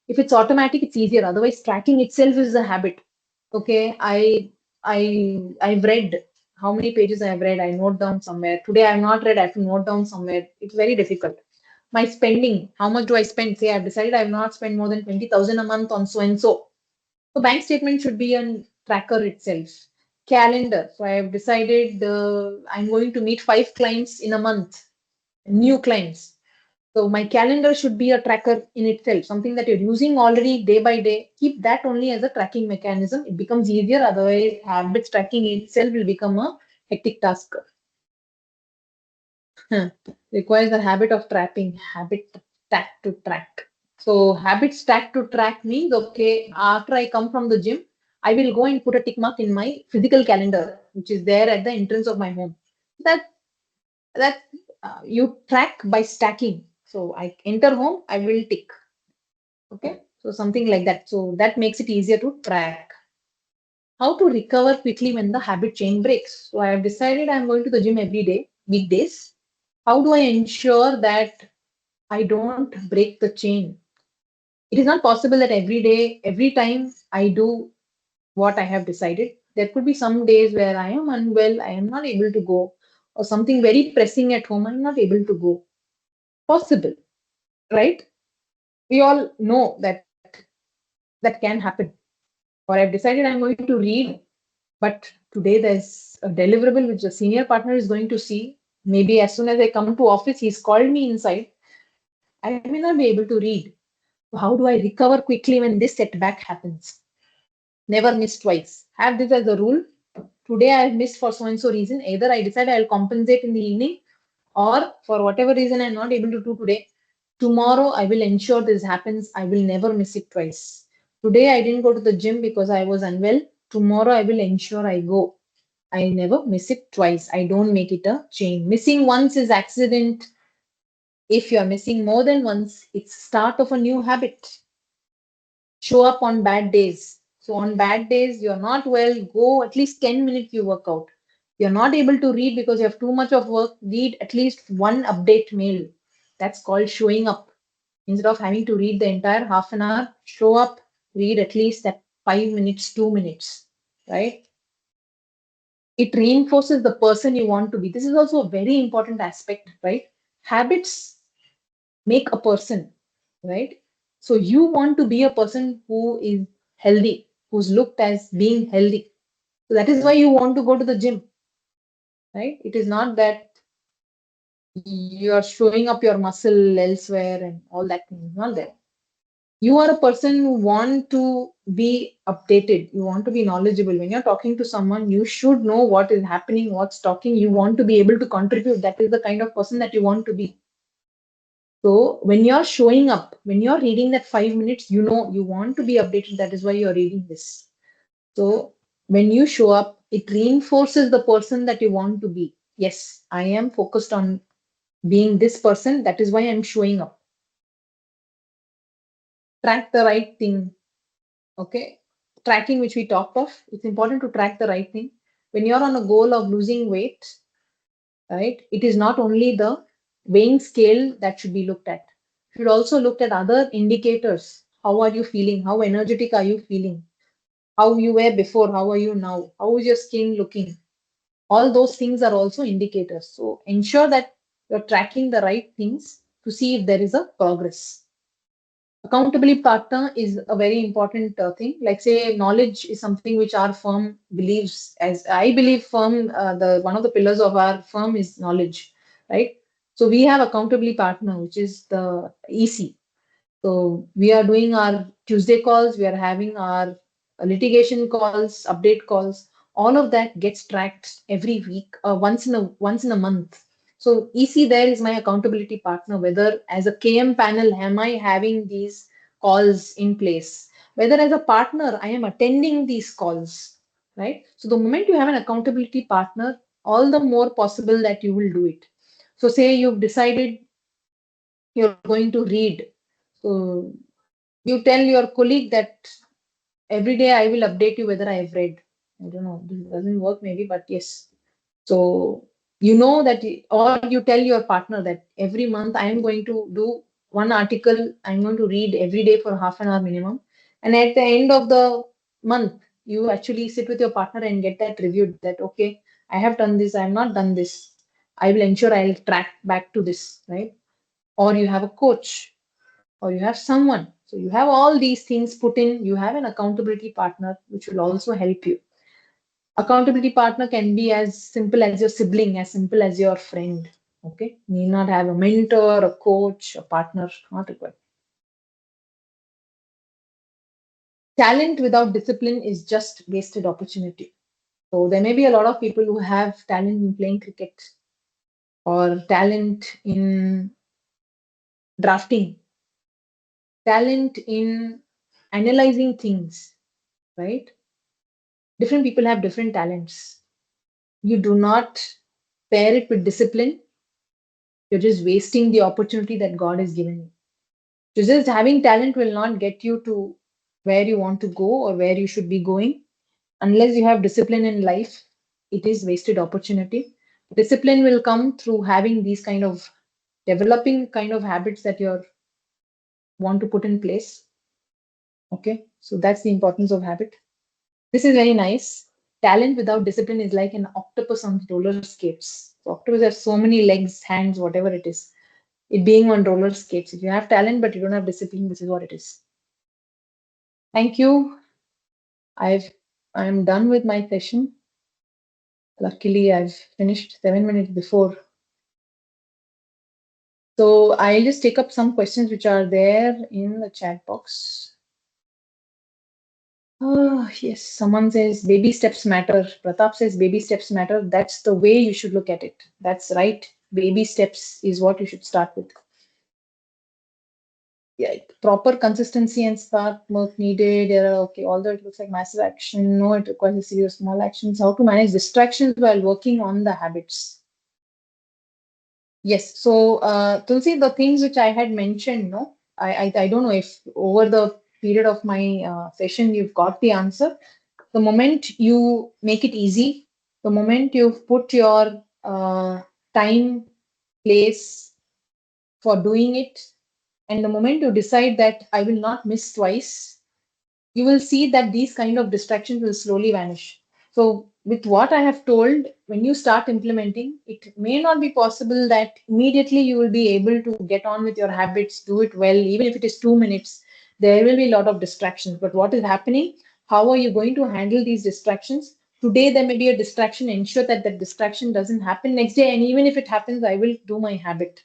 if it's automatic, it's easier. Otherwise, tracking itself is a habit. Okay, I've read how many pages I have read. I note down somewhere. Today I have not read. I have to note down somewhere. It's very difficult. My spending, how much do I spend? Say I've decided I have not spent more than 20,000 a month on so and so. So bank statement should be a tracker itself. Calendar. So I have decided I'm going to meet 5 clients in a month, new clients. So my calendar should be a tracker in itself, something that you're using already day by day. Keep that only as a tracking mechanism. It becomes easier. Otherwise, habits tracking itself will become a hectic task. Requires a habit of trapping, habit stack to track. So habit stack to track means, okay, after I come from the gym, I will go and put a tick mark in my physical calendar, which is there at the entrance of my home. That that you track by stacking. So I enter home, I will tick. Okay, so something like that. So that makes it easier to track. How to recover quickly when the habit chain breaks. So I have decided I'm going to the gym every day, weekdays. How do I ensure that I don't break the chain? It is not possible that every day, every time I do what I have decided. There could be some days where I am unwell, I am not able to go, or something very pressing at home, I'm not able to go. Possible, right? We all know that that can happen. Or I've decided I'm going to read, but today there's a deliverable which the senior partner is going to see. Maybe as soon as I come to office, he's called me inside. I may not be able to read. So how do I recover quickly when this setback happens? Never miss twice. Have this as a rule. Today I have missed for so and so reason. Either I decide I'll compensate in the evening, or for whatever reason I'm not able to do today. Tomorrow I will ensure this happens. I will never miss it twice. Today I didn't go to the gym because I was unwell. Tomorrow I will ensure I go. I never miss it twice. I don't make it a chain. Missing once is accident. If you're missing more than once, it's start of a new habit. Show up on bad days. So on bad days, you're not well, go at least 10 minutes you work out. You're not able to read because you have too much of work, read at least one update mail. That's called showing up. Instead of having to read the entire half an hour, show up, read at least that 5 minutes, 2 minutes, right? It reinforces the person you want to be. This is also a very important aspect, right? Habits make a person, right? So you want to be a person who is healthy, who's looked as being healthy. So that is why you want to go to the gym, right? It is not that you are showing up your muscle elsewhere and all that thing is not there. You are a person who want to be updated. You want to be knowledgeable. When you're talking to someone, you should know what is happening, what's talking. You want to be able to contribute. That is the kind of person that you want to be. So when you're showing up, when you're reading that 5 minutes, you know you want to be updated. That is why you're reading this. So when you show up, it reinforces the person that you want to be. Yes, I am focused on being this person. That is why I'm showing up. Track the right thing. Okay. Tracking, which we talked of, it's important to track the right thing. When you're on a goal of losing weight, right, it is not only the weighing scale that should be looked at. You should also look at other indicators. How are you feeling? How energetic are you feeling? How you were before? How are you now? How is your skin looking? All those things are also indicators. So ensure that you're tracking the right things to see if there is a progress. Accountability partner is a very important thing. Like say, knowledge is something which our firm believes. As I believe, firm the one of the pillars of our firm is knowledge, right? So we have accountability partner, which is the EC. So we are doing our Tuesday calls, we are having our litigation calls, update calls. All of that gets tracked every week, once in a month. So EC there is my accountability partner. Whether as a KM panel am I having these calls in place? Whether as a partner I am attending these calls, right? So the moment you have an accountability partner, all the more possible that you will do it. So say you've decided you're going to read. So you tell your colleague that every day I will update you whether I have read. I don't know, this doesn't work maybe, but yes. So you know that, or you tell your partner that every month I am going to do one article, I'm going to read every day for half an hour minimum. And at the end of the month, you actually sit with your partner and get that reviewed that, okay, I have done this, I have not done this. I will ensure I'll track back to this, right? Or you have a coach or you have someone. So you have all these things put in, you have an accountability partner, which will also help you. Accountability partner can be as simple as your sibling, as simple as your friend. Okay. Need not have a mentor, a coach, a partner, not required. Talent without discipline is just wasted opportunity. So there may be a lot of people who have talent in playing cricket or talent in drafting, talent in analyzing things, right? Different people have different talents. You do not pair it with discipline, you're just wasting the opportunity that God has given you. So just having talent will not get you to where you want to go or where you should be going. Unless you have discipline in life, it is wasted opportunity. Discipline will come through having these kind of developing kind of habits that you want to put in place. Okay, so that's the importance of habit. This is very nice. Talent without discipline is like an octopus on roller skates. So octopus have so many legs, hands, whatever it is. It being on roller skates. If you have talent but you don't have discipline, this is what it is. Thank you. I'm done with my session. Luckily, I've finished 7 minutes before. So I'll just take up some questions which are there in the chat box. Oh, yes, someone says baby steps matter. Pratap says baby steps matter. That's the way you should look at it. That's right. Baby steps is what you should start with. Yeah, proper consistency and spark work needed. Okay, although it looks like massive action, no, it requires a series of small actions. How to manage distractions while working on the habits. Yes. So, Tulsi, the things which I had mentioned, no, I don't know if over the period of my session you've got the answer. The moment you make it easy, The moment you've put your time, place for doing it, and the moment you decide that I will not miss twice, you will see that these kind of distractions will slowly vanish. So, with what I have told, when you start implementing, it may not be possible that immediately you will be able to get on with your habits, do it well, even if it is 2 minutes. There will be a lot of distractions. But what is happening? How are you going to handle these distractions? Today, there may be a distraction. Ensure that that distraction doesn't happen next day. And even if it happens, I will do my habit.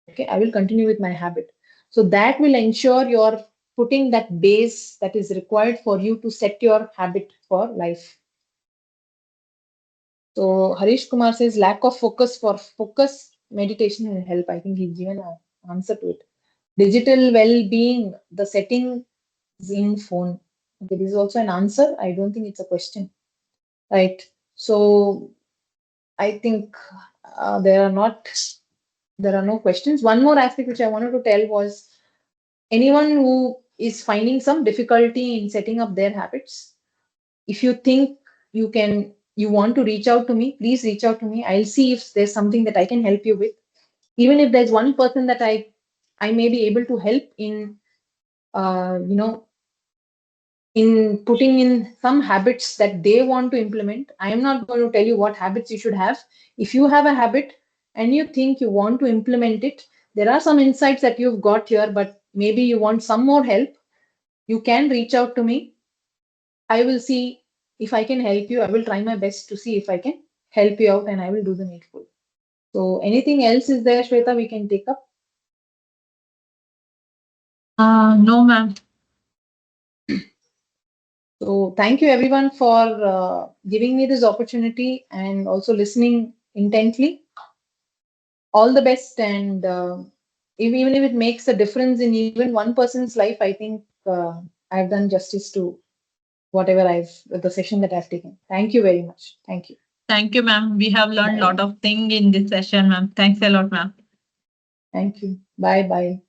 Okay, I will continue with my habit. So that will ensure you're putting that base that is required for you to set your habit for life. So Harish Kumar says lack of focus. For focus, meditation will help. I think he's given an answer to it. Digital well-being, the settings in phone. Okay, this is also an answer. I don't think it's a question, right? So I think there are not, there are no questions. One more aspect which I wanted to tell was anyone who is finding some difficulty in setting up their habits, if you think you want to reach out to me, please reach out to me. I'll see if there's something that I can help you with. Even if there's one person that I may be able to help in, you know, in putting in some habits that they want to implement. I am not going to tell you what habits you should have. If you have a habit and you think you want to implement it, there are some insights that you've got here, but maybe you want some more help, you can reach out to me. I will see if I can help you. I will try my best to see if I can help you out and I will do the needful. So, anything else is there, Shweta, we can take up? No, ma'am. So, thank you everyone for giving me this opportunity and also listening intently. All the best. And even if it makes a difference in even one person's life, I think I've done justice to whatever the session that I've taken. Thank you very much. Thank you. Thank you, ma'am. We have learned a Bye. lot of things in this session, ma'am. Thanks a lot, ma'am. Thank you. Bye bye.